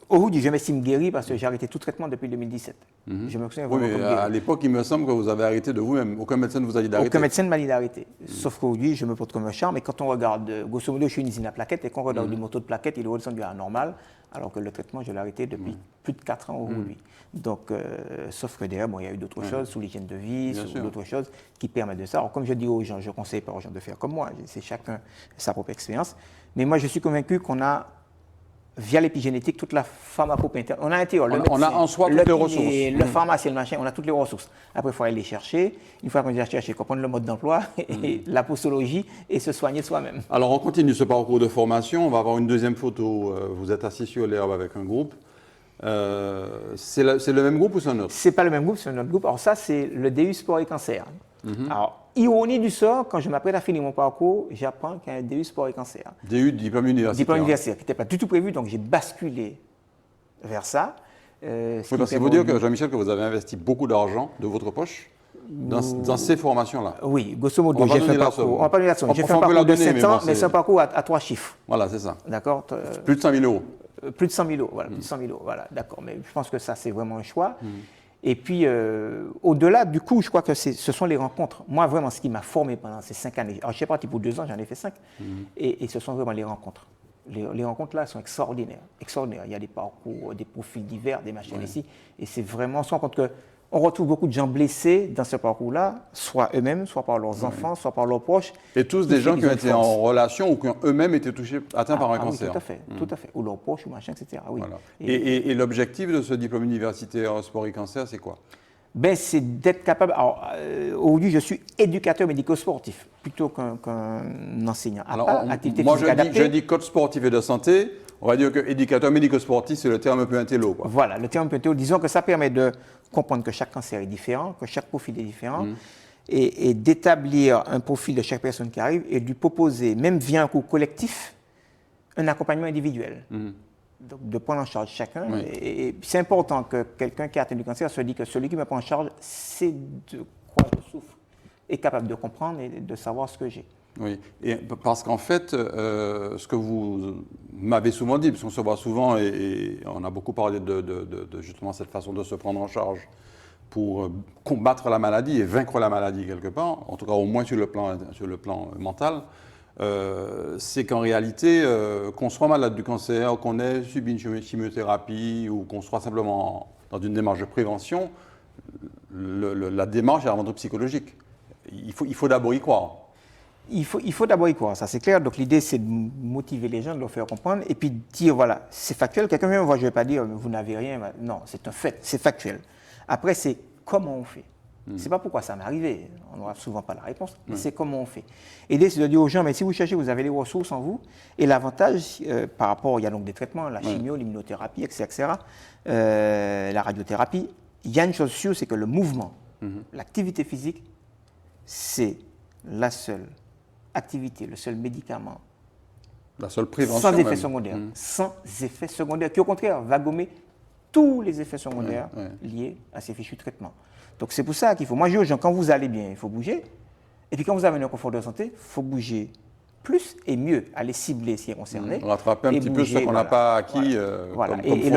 Aujourd'hui, je m'estime guéri parce que j'ai arrêté tout traitement depuis 2017. Je me souviens vraiment mais à l'époque, il me semble que vous avez arrêté de vous-même. Aucun médecin ne vous a dit d'arrêter. Aucun médecin ne m'a dit d'arrêter. Sauf qu'aujourd'hui, je me porte comme un charme. Et quand on regarde, grosso modo, je suis une usine à plaquettes. Et quand on regarde une moto de plaquettes, il est redescendu à normal. Alors que le traitement, je l'ai arrêté depuis plus de 4 ans aujourd'hui. Donc, sauf que derrière, il y a eu d'autres choses, sous l'hygiène de vie, sous d'autres choses qui permettent de ça. Alors, comme je dis aux gens, je ne conseille pas aux gens de faire comme moi. C'est chacun sa propre expérience. Mais moi, je suis convaincu qu'on a, via l'épigénétique, toute la pharmacopée. On a intérieur, le médecin, on a en soi toutes les ressources. Le pharmacien, le machin, on a toutes les ressources. Après, il faut aller les chercher. Une fois qu'on les a cherchées, comprendre le mode d'emploi, et la posologie, et se soigner soi-même. Alors, on continue ce parcours de formation. On va avoir une deuxième photo. Vous êtes assis sur l'herbe avec un groupe. C'est le même groupe ou c'est un autre? C'est pas le même groupe, c'est un autre groupe. Alors ça, c'est le DU Sport et Cancer. Alors, ironie du sort, quand je m'apprête à finir mon parcours, j'apprends qu'il y a un DU Sport et Cancer. DU, diplôme universitaire. Diplôme universitaire, qui n'était pas du tout prévu, donc j'ai basculé vers ça. Oui, parce qu'il faut dire, que Jean-Michel, que vous avez investi beaucoup d'argent de votre poche dans ces formations-là. Oui, grosso modo, j'ai fait un parcours. On va pas donner la somme. J'ai fait un parcours de 7 ans, mais c'est un parcours à 3 chiffres. Voilà, c'est ça. D'accord. Plus de 100 000 euros. Plus de 100 000 euros, voilà, plus de 100 000 euros, voilà, d'accord. Mais je pense que ça, c'est vraiment un choix. Et puis, au-delà, du coup, je crois que ce sont les rencontres. Moi, vraiment, ce qui m'a formé pendant ces 5 années, alors je suis parti pour 2 ans, j'en ai fait 5, et ce sont vraiment les rencontres. Les rencontres là sont extraordinaires, extraordinaires. Il y a des parcours, des profils divers, des machines ici, et c'est vraiment, on se rend compte qu'on retrouve beaucoup de gens blessés dans ce parcours-là, soit eux-mêmes, soit par leurs enfants, soit par leurs proches. Et tous des gens qui ont été en relation ou qui ont eux-mêmes été atteints par un cancer. Oui, tout à fait. Ou leurs proches, ou machin, etc. Oui. Voilà. Et l'objectif de ce diplôme universitaire sport et cancer, c'est quoi? C'est d'être capable. Alors, aujourd'hui, je suis éducateur médico-sportif plutôt qu'un enseignant. Moi, je dis coach sportif et de santé. On va dire que éducateur médico-sportif, c'est le terme un peu intello, quoi. Voilà, le terme un peu intello. Disons que ça permet de comprendre que chaque cancer est différent, que chaque profil est différent, et d'établir un profil de chaque personne qui arrive et de lui proposer, même via un cours collectif, un accompagnement individuel. Donc, de prendre en charge chacun. Et c'est important que quelqu'un qui a atteint du cancer se dise que celui qui me prend en charge sait de quoi je souffre, est capable de comprendre et de savoir ce que j'ai. Oui, et parce qu'en fait, ce que vous m'avez souvent dit, parce qu'on se voit souvent et on a beaucoup parlé de justement cette façon de se prendre en charge pour combattre la maladie et vaincre la maladie quelque part, en tout cas au moins sur le plan mental, c'est qu'en réalité, qu'on soit malade du cancer, qu'on ait subi une chimiothérapie ou qu'on soit simplement dans une démarche de prévention, la démarche est avant tout psychologique. Il faut d'abord y croire. Il faut d'abord y croire, ça c'est clair. Donc l'idée c'est de motiver les gens, de leur faire comprendre et puis de dire voilà, c'est factuel. Quelqu'un vient me voir, je ne vais pas dire vous n'avez rien. Non, c'est un fait, c'est factuel. Après c'est comment on fait. C'est pas pourquoi ça m'est arrivé, on n'aura souvent pas la réponse, mais c'est comment on fait. L'idée c'est de dire aux gens, mais si vous cherchez, vous avez les ressources en vous. Et l'avantage par rapport, il y a donc des traitements, la chimio, l'immunothérapie, etc., la radiothérapie, il y a une chose sûre, c'est que le mouvement, l'activité physique, c'est la seule activité, le seul médicament, la seule prévention sans effet secondaire, sans effet secondaire, qui au contraire va gommer tous les effets secondaires liés à ces fichus traitements. Donc c'est pour ça qu'il faut, moi je dis aux gens, quand vous allez bien, il faut bouger, et puis quand vous avez un confort de santé, il faut bouger plus et mieux aller cibler ce qui est concerné. Rattraper un et petit bouger, peu ce qu'on n'a pas acquis voilà. comme Et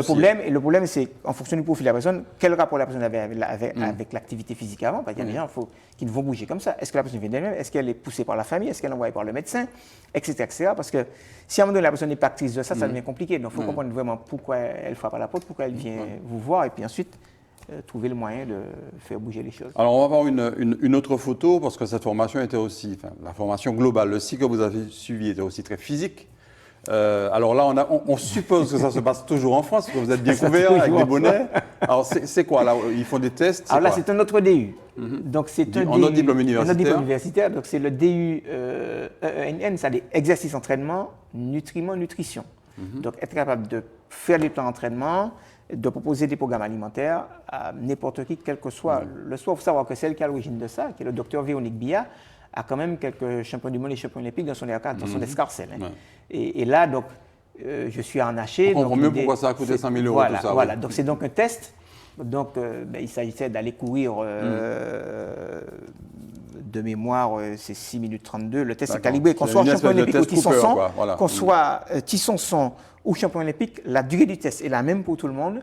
le problème, c'est en fonction du profil de la personne, quel rapport la personne avait avec l'activité physique avant. Parce qu'il y a des gens qui ne vont bouger comme ça. Est-ce que la personne vient d'elle-même? Est-ce qu'elle est poussée par la famille? Est-ce qu'elle est envoyée par le médecin? Etc. etc. Parce que si à un moment donné la personne n'est pas actrice de ça, ça devient compliqué. Donc il faut comprendre vraiment pourquoi elle frappe à la porte, pourquoi elle vient vous voir, et puis ensuite trouver le moyen de faire bouger les choses. Alors, on va voir une autre photo, parce que cette formation était aussi, la formation globale, le cycle que vous avez suivi était aussi très physique. Alors là, on suppose que ça se passe toujours en France, parce que vous êtes bien couverts avec des bonnets. Alors, c'est quoi là? Ils font des tests? Alors là, c'est un autre DU. Donc, c'est un autre diplôme universitaire. Un autre diplôme universitaire. Donc, c'est le DU EENN, c'est-à-dire exercice, entraînement, nutriments, nutrition. Donc, être capable de faire les plans d'entraînement, de proposer des programmes alimentaires à n'importe qui, quel que soit le sport. Il faut savoir que celle qui est à l'origine de ça, qui est le docteur Véronique Bia, a quand même quelques champions du monde et champions olympiques dans son escarcelle. Hein. Et là, donc, je suis harnaché. On comprend mieux pourquoi ça a coûté 100 000 euros, voilà, tout ça. Voilà, donc c'est donc un test. Donc, il s'agissait d'aller courir de mémoire, c'est 6 minutes 32. Le test est calibré, qu'on soit champion olympique ou Tissonson, qu'on soit Tissonson ou champion olympique, la durée du test est la même pour tout le monde.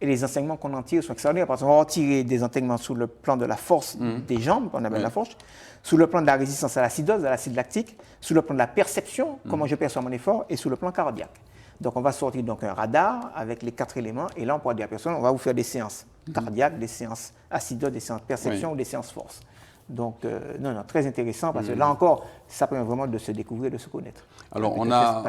Et les enseignements qu'on en tire sont extraordinaires, parce qu'on va en tirer des enseignements sur le plan de la force des jambes, qu'on appelle la force, sur le plan de la résistance à l'acidose, à l'acide lactique, sur le plan de la perception, comment je perçois mon effort, et sur le plan cardiaque. Donc on va sortir donc un radar avec les 4 éléments, et là on pourra dire à la personne, on va vous faire des séances cardiaques, des séances acidose, des séances perception ou des séances force. Donc, non, très intéressant, parce que là encore, ça permet vraiment de se découvrir, de se connaître. Alors, on a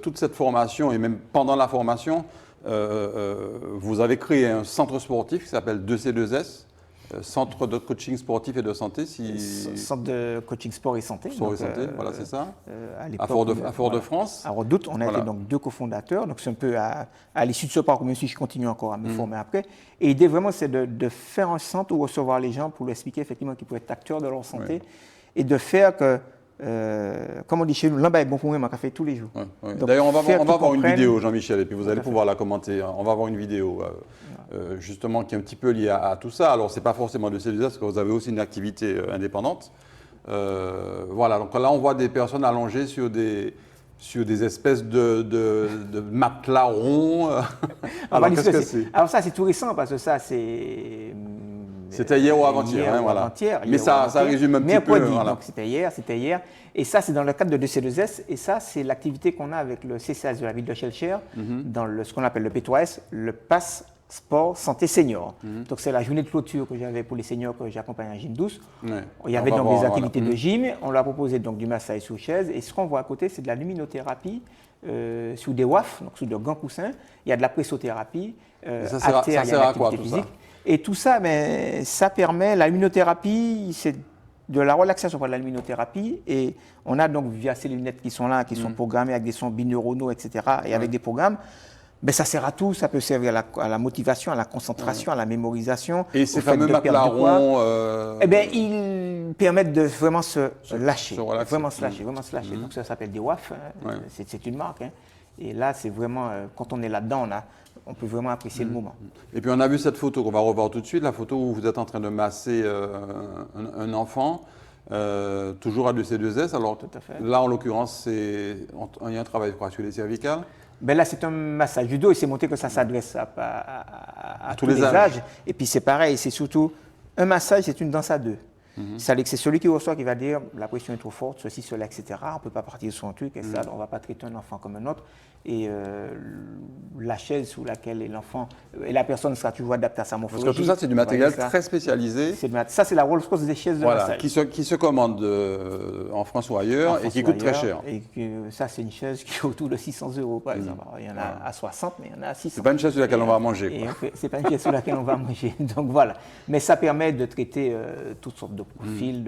toute cette formation, et même pendant la formation, vous avez créé un centre sportif qui s'appelle 2C2S, Centre de coaching sportif et de santé. Centre de coaching sport et santé. Sport et santé, voilà, c'est ça. À Fort-de-France. À Redoute, on a été donc 2 cofondateurs. Donc c'est un peu à l'issue de ce parcours, même si je continue encore à me former après. Et l'idée vraiment, c'est de faire un centre où recevoir les gens pour leur expliquer effectivement qu'ils peuvent être acteurs de leur santé et de faire que, comme on dit chez nous, l'un est bon pour moi, ma café tous les jours. D'ailleurs, on va voir une vidéo, Jean-Michel, et puis vous allez pouvoir la commenter. On va voir une vidéo. Justement, qui est un petit peu lié à tout ça. Alors, ce n'est pas forcément de CELUSA, parce que vous avez aussi une activité indépendante. Voilà, donc là, on voit des personnes allongées sur des espèces de matelas ronds. Alors, qu'est-ce que c'est? Alors, ça, c'est tout récent, parce que ça, c'est... C'était hier ou avant-hier, voilà. Mais ça résume un petit peu. Voilà. Donc, c'était hier. Et ça, c'est dans le cadre de C2S. Et ça, c'est l'activité qu'on a avec le CCAS de la ville de Schellcher, dans ce qu'on appelle le P3S, le Pass Sport Santé Senior. Donc c'est la journée de clôture que j'avais pour les seniors que j'accompagne en gym douce. Il y avait donc des activités de gym. On leur a proposé donc du massage sur chaise. Et ce qu'on voit à côté, c'est de la luminothérapie sous des WAF, donc sous de grands coussins. Il y a de la pressothérapie. Ça sert à quoi tout ça? Et tout ça, ça permet, la luminothérapie, c'est de la relaxation par la luminothérapie. Et on a donc via ces lunettes qui sont là, qui sont programmées avec des sons bineuronaux, etc. Et avec des programmes. Ça sert à tout, ça peut servir à la motivation, à la concentration, à la mémorisation. Et ces fameux matelas ronds ils permettent de vraiment se lâcher. Vraiment se lâcher. Donc ça s'appelle des WAF, c'est une marque. Hein. Et là, c'est vraiment, quand on est là-dedans, on peut vraiment apprécier le moment. Et puis on a vu cette photo qu'on va revoir tout de suite, la photo où vous êtes en train de masser un enfant. Toujours à 2C2S. Alors tout à fait. Là, en l'occurrence, il y a un travail sur les cervicales. Là, c'est un massage du dos et c'est montré que ça s'adresse à tous les âges. Et puis, c'est pareil, c'est surtout un massage, c'est une danse à deux. C'est-à-dire que c'est celui qui reçoit qui va dire la pression est trop forte, ceci, cela, etc. On ne peut pas partir sur un truc, et ça, on ne va pas traiter un enfant comme un autre. Et la chaise sous laquelle est l'enfant, et la personne sera toujours adaptée à sa morphologie. Parce que tout ça, c'est du matériel très spécialisé. Ça, c'est la Rolls-Royce des chaises de massage. Qui se commande en France ou ailleurs et qui coûte très cher. Et ça, c'est une chaise qui est autour de 600 € par exemple. Alors, il y en a à 60, mais il y en a à 600. Ce n'est pas une chaise sur laquelle on va manger. Ce n'est pas une chaise sur laquelle on va manger. Donc voilà. Mais ça permet de traiter toutes sortes de profils,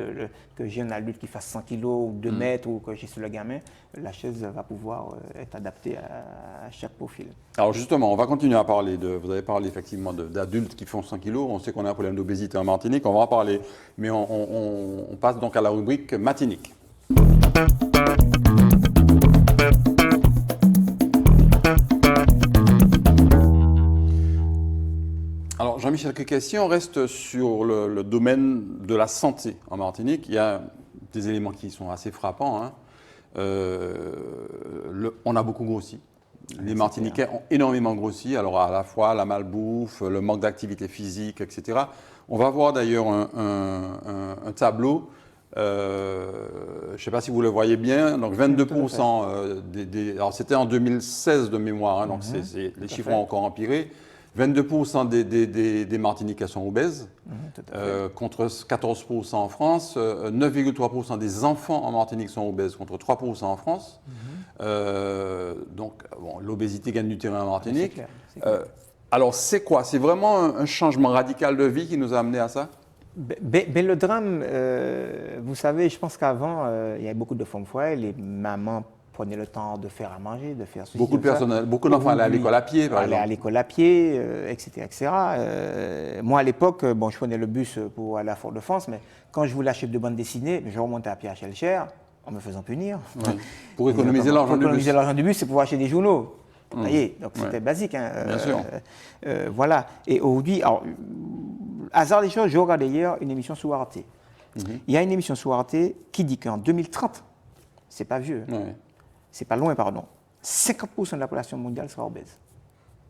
que j'ai un adulte qui fasse 100 kg ou 2 mètres ou que j'ai sur le gamin. La chaise va pouvoir être adaptée à chaque profil. Alors justement, on va continuer à parler vous avez parlé effectivement d'adultes qui font 100 kg. On sait qu'on a un problème d'obésité en Martinique, on va en parler. Mais on passe donc à la rubrique Matinique. Alors Jean-Michel Keke, si on reste sur le domaine de la santé en Martinique, il y a des éléments qui sont assez frappants. Hein. On a beaucoup grossi. Les Martiniquais ont énormément grossi, alors à la fois la malbouffe, le manque d'activité physique, etc. On va voir d'ailleurs un tableau, je ne sais pas si vous le voyez bien, donc 22%, alors c'était en 2016 de mémoire, hein, donc les chiffres ont encore empiré. 22% des Martiniquais sont obèses, contre 14% en France. 9,3% des enfants en Martinique sont obèses, contre 3% en France. Donc, bon, l'obésité gagne du terrain en Martinique. C'est clair. Alors, c'est quoi? C'est vraiment un changement radical de vie qui nous a amené à ça? Le drame, vous savez, je pense qu'avant, il y avait beaucoup de femmes foyers, les mamans prenaient le temps de faire à manger, de faire ceci, beaucoup de personnel, beaucoup d'enfants allaient à l'école à pied, par exemple. Allaient à l'école à pied, etc., etc. Moi, à l'époque, bon, je prenais le bus pour aller à Fort-de-France, mais quand je voulais acheter de bande dessinée, je remontais à pied à Chelcher, en me faisant punir. Oui. Pour économiser l'argent du bus. Pour économiser l'argent du bus, c'est pour acheter des journaux. Vous voyez, donc c'était basique. Hein. Bien sûr. Voilà. Et aujourd'hui, alors, hasard des choses, j'ai regardé hier une émission sur Arte. Il y a une émission sur Arte qui dit qu'en 2030, c'est pas vieux, c'est pas loin, pardon, 50% de la population mondiale sera obèse.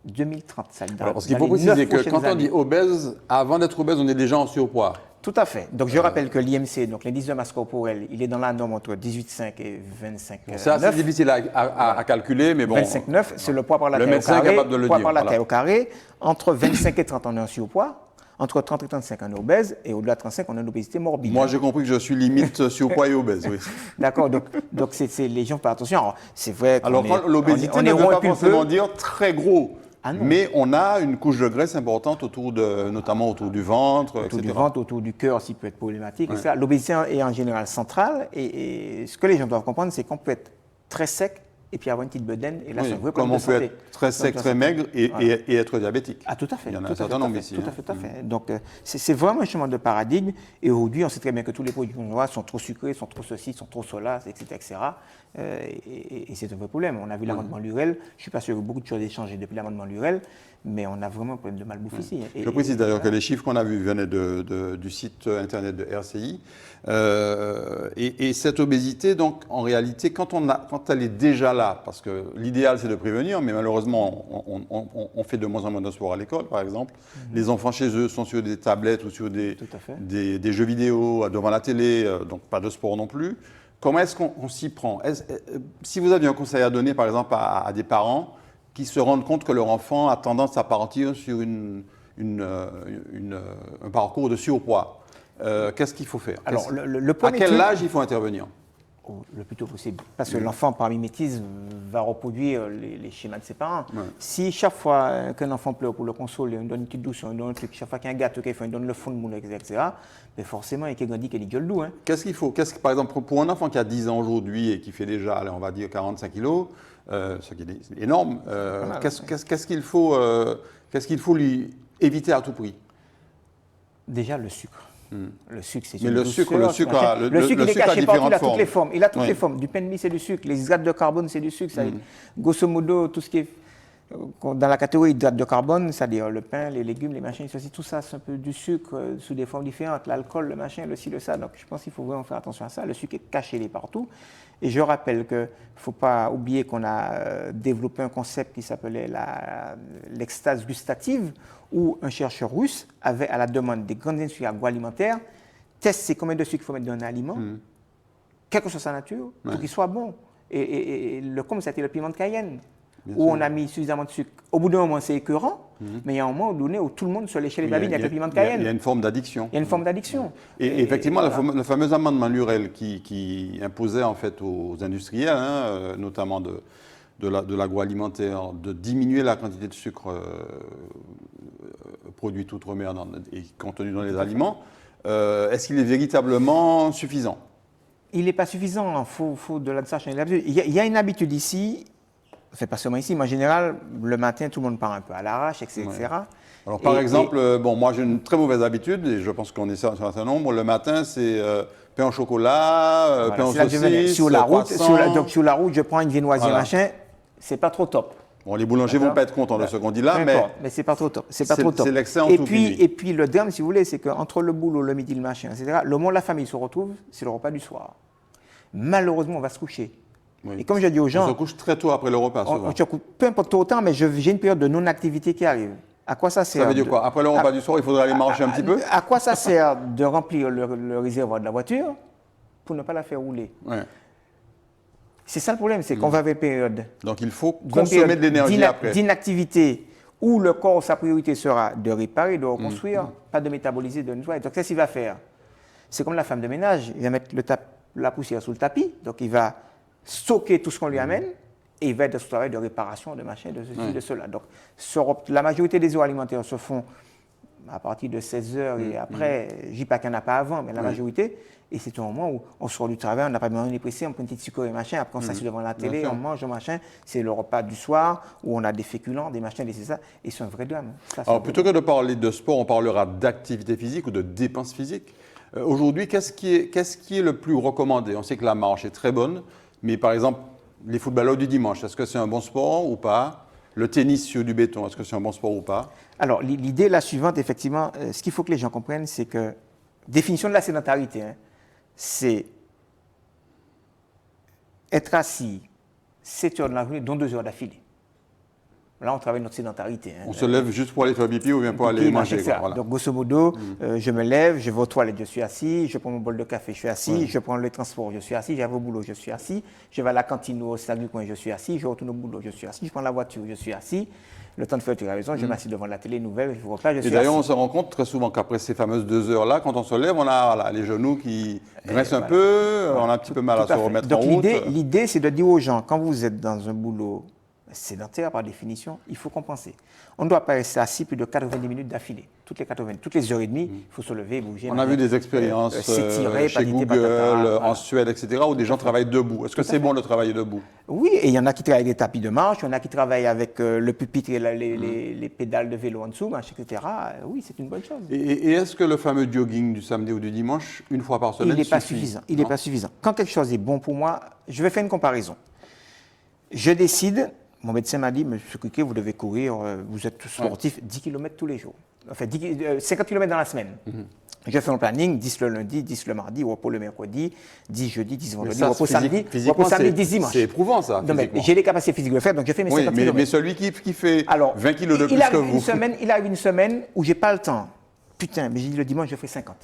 2030, ça veut dire. Alors, ce qu'il faut préciser, c'est que quand on dit obèse, avant d'être obèse, on est déjà en surpoids. Tout à fait. Donc, je rappelle que l'IMC, donc l'indice de masse corporelle, il est dans la norme entre 18,5 et 25,9. C'est assez difficile à calculer, mais bon. 25,9, c'est le poids par la taille au carré. Le médecin est capable de le dire. Poids par la taille au carré. Entre 25 et 30, on est en surpoids. Entre 30 et 35, on est obèse. Et au-delà de 35, on a une obésité morbide. Moi, j'ai compris que je suis limite surpoids et obèse, oui. D'accord. Donc les gens font attention. Alors, c'est vrai. Alors, l'obésité ne veut pas forcément dire très gros. Ah mais on a une couche de graisse importante notamment autour du ventre, etc. Autour du ventre, autour du cœur aussi peut être problématique. Ouais. L'obésité est en général centrale. Et ce que les gens doivent comprendre, c'est qu'on peut être très sec et puis avoir une petite bedaine. Et là, c'est un vrai problème de santé. Comme on peut être très sec, très maigre et être diabétique. Ah, tout à fait. Il y en a un certain nombre ici. Tout à fait. Donc, c'est vraiment un changement de paradigme. Et aujourd'hui, on sait très bien que tous les produits qu'on voit sont trop sucrés, sont trop ceci, sont trop cela, etc. Et c'est un vrai problème. On a vu l'amendement Lurel. Je ne suis pas sûr que beaucoup de choses aient changé depuis l'amendement Lurel, mais on a vraiment un problème de malbouffe ici. Je précise d'ailleurs que les chiffres qu'on a vus venaient du site internet de RCI. Et cette obésité, donc, en réalité, quand elle est déjà là, parce que l'idéal c'est de prévenir, mais malheureusement, on fait de moins en moins de sport à l'école, par exemple. Les enfants chez eux sont sur des tablettes ou sur des jeux vidéo devant la télé, donc pas de sport non plus. Comment est-ce qu'on s'y prend? Si vous aviez un conseil à donner, par exemple, à des parents qui se rendent compte que leur enfant a tendance à partir sur un parcours de surpoids, qu'est-ce qu'il faut faire? Alors, à quel âge il faut intervenir? Le plus tôt possible. Parce que l'enfant, par mimétisme, va reproduire les schémas de ses parents. Ouais. Si chaque fois qu'un enfant pleure pour le consoler, on donne une petite douce, on donne un truc, chaque fois qu'il y a un gâteau qu'il fait, on donne le fond de moule, etc., mais forcément, il y a quelqu'un qui dit qu'il doux. Hein. Qu'est-ce qu'il faut? Par exemple, pour un enfant qui a 10 ans aujourd'hui et qui fait déjà, allez, on va dire, 45 kilos, ce qui est énorme, qu'est-ce qu'il faut lui éviter à tout prix? Déjà, le sucre. Le sucre, c'est une douceur. Le sucre, il est caché partout, il a toutes les formes. Il a toutes les formes. Du pain de mie, c'est du sucre. Les hydrates de carbone, c'est du sucre. Grosso modo, tout ce qui est dans la catégorie hydrates de carbone, c'est-à-dire le pain, les légumes, les machins, tout ça, c'est un peu du sucre sous des formes différentes. L'alcool, le machin, le ci, le ça. Donc, je pense qu'il faut vraiment faire attention à ça. Le sucre est caché partout. Et je rappelle qu'il ne faut pas oublier qu'on a développé un concept qui s'appelait l'extase gustative, où un chercheur russe avait, à la demande des grandes industries agroalimentaires, testé combien de sucre il faut mettre dans un aliment, quelle que soit sa nature, pour qu'il soit bon. Et le comble, c'était le piment de Cayenne, où on a mis suffisamment de sucre. Au bout d'un moment, c'est écœurant, mais il y a un moment donné où tout le monde se léchait les babines avec le piment de Cayenne. Il y a une forme d'addiction. Il y a une forme d'addiction. Et effectivement, voilà. le fameux amendement Lurel qui imposait en fait aux industriels, notamment de l'agroalimentaire, de diminuer la quantité de sucre produite outre-mer et contenu dans les aliments, est-ce qu'il est véritablement suffisant? Il n'est pas suffisant, il faut de ça changer l'habitude. Il y a une habitude ici, c'est pas seulement ici, mais en général, le matin, tout le monde part un peu à l'arrache, etc. Ouais. Alors par exemple, moi j'ai une très mauvaise habitude, et je pense qu'on est sur un certain nombre, le matin c'est pain au chocolat, voilà, pain au saucisse, sur la route, donc sur la route, je prends une viennoiserie, machin, c'est pas trop top. Bon, les boulangers ne vont pas être contents de ce qu'on dit là, mais c'est pas trop tôt. C'est pas trop tôt. C'est l'excès en tout fini. Et puis le drame, si vous voulez, c'est qu'entre le boulot, le midi, le machin, etc., le moment où la famille se retrouve, c'est le repas du soir. Malheureusement, on va se coucher. Oui. Et comme je dis aux gens... On se couche très tôt après le repas, souvent. Peu importe tôt ou tard, mais j'ai une période de non-activité qui arrive. À quoi ça sert? Ça veut dire quoi? Après le repas du soir, il faudra aller marcher un petit peu? À quoi ça sert de remplir le réservoir de la voiture pour ne pas la faire rouler? Ouais. C'est ça le problème, c'est qu'on va vers une période. Donc il faut consommer de l'énergie après. D'inactivité, où le corps, sa priorité sera de réparer, de reconstruire, pas de métaboliser, de nettoyer. Donc qu'est-ce qu'il va faire? C'est comme la femme de ménage, il va mettre la poussière sous le tapis, donc il va stocker tout ce qu'on lui amène, et il va être dans ce travail de réparation, de machin, de ceci, de cela. Donc la majorité des heures alimentaires se font à partir de 16 heures et après, je ne dis pas qu'il n'y en a pas avant, mais la majorité, et c'est un moment où on sort du travail, on n'a pas besoin de pressé, on prend une petite sucre et machin, après on s'assied devant la télé, on mange, machin, c'est le repas du soir où on a des féculents, des machins, des ça, et c'est un vrai drame. Alors plutôt que de parler de sport, on parlera d'activité physique ou de dépenses physiques. Aujourd'hui, qu'est-ce qui est le plus recommandé? On sait que la marche est très bonne, mais par exemple, les footballeurs du dimanche, est-ce que c'est un bon sport ou pas? Le tennis sur du béton, est-ce que c'est un bon sport ou pas? Alors, l'idée est la suivante, effectivement, ce qu'il faut que les gens comprennent, c'est que, définition de la sédentarité, c'est être assis 7 heures de la journée, dont 2 heures d'affilée. Là, on travaille notre sédentarité. On se lève juste pour aller faire pipi ou bien pour aller manger. Voilà. Donc, grosso modo, je me lève, je vais aux toilettes, je suis assis, je prends mon bol de café, je suis assis, je prends le transport, je suis assis, j'arrive au boulot, je suis assis, je vais à la cantine ou au sac du coin, je suis assis, je retourne au boulot, je suis assis, je prends la voiture, je suis assis. Le temps de faire la raison, je m'assieds devant la télé, nouvelle, je repas, je suis assis. Et d'ailleurs, on se rend compte très souvent qu'après ces fameuses 2 heures-là, quand on se lève, on a les genoux qui graissent un peu, on a un petit peu mal à se remettre en route. Donc l'idée, c'est de dire aux gens, quand vous êtes dans un boulot sédentaire par définition, il faut compenser. On ne doit pas rester assis plus de 90 minutes d'affilée. Toutes les heures et demie, il faut se lever, bouger. On a vu des expériences chez Google, en Suède, etc., où des gens travaillent debout. Est-ce que c'est bon de travailler debout? Oui, et il y en a qui travaillent avec des tapis de marche, il y en a qui travaillent avec le pupitre et les pédales de vélo en dessous, etc. Oui, c'est une bonne chose. Et est-ce que le fameux jogging du samedi ou du dimanche, une fois par semaine, il n'est pas suffisant? Il n'est pas suffisant. Quand quelque chose est bon pour moi, je vais faire une comparaison. Je décide... Mon médecin m'a dit, monsieur Criquet, vous devez courir, vous êtes sportif, 10 km tous les jours. Enfin, 50 km dans la semaine. Je fais mon planning, 10 le lundi, 10 le mardi, repos le mercredi, 10 jeudi, 10 vendredi, repos samedi, 10 dimanche. C'est éprouvant ça, j'ai les capacités physiques de le faire, donc je fais mes 50 km. Mais celui qui fait 20 kilos de plus que vous... Il arrive une semaine où j'ai pas le temps. Putain, mais j'ai dit le dimanche, je fais 50.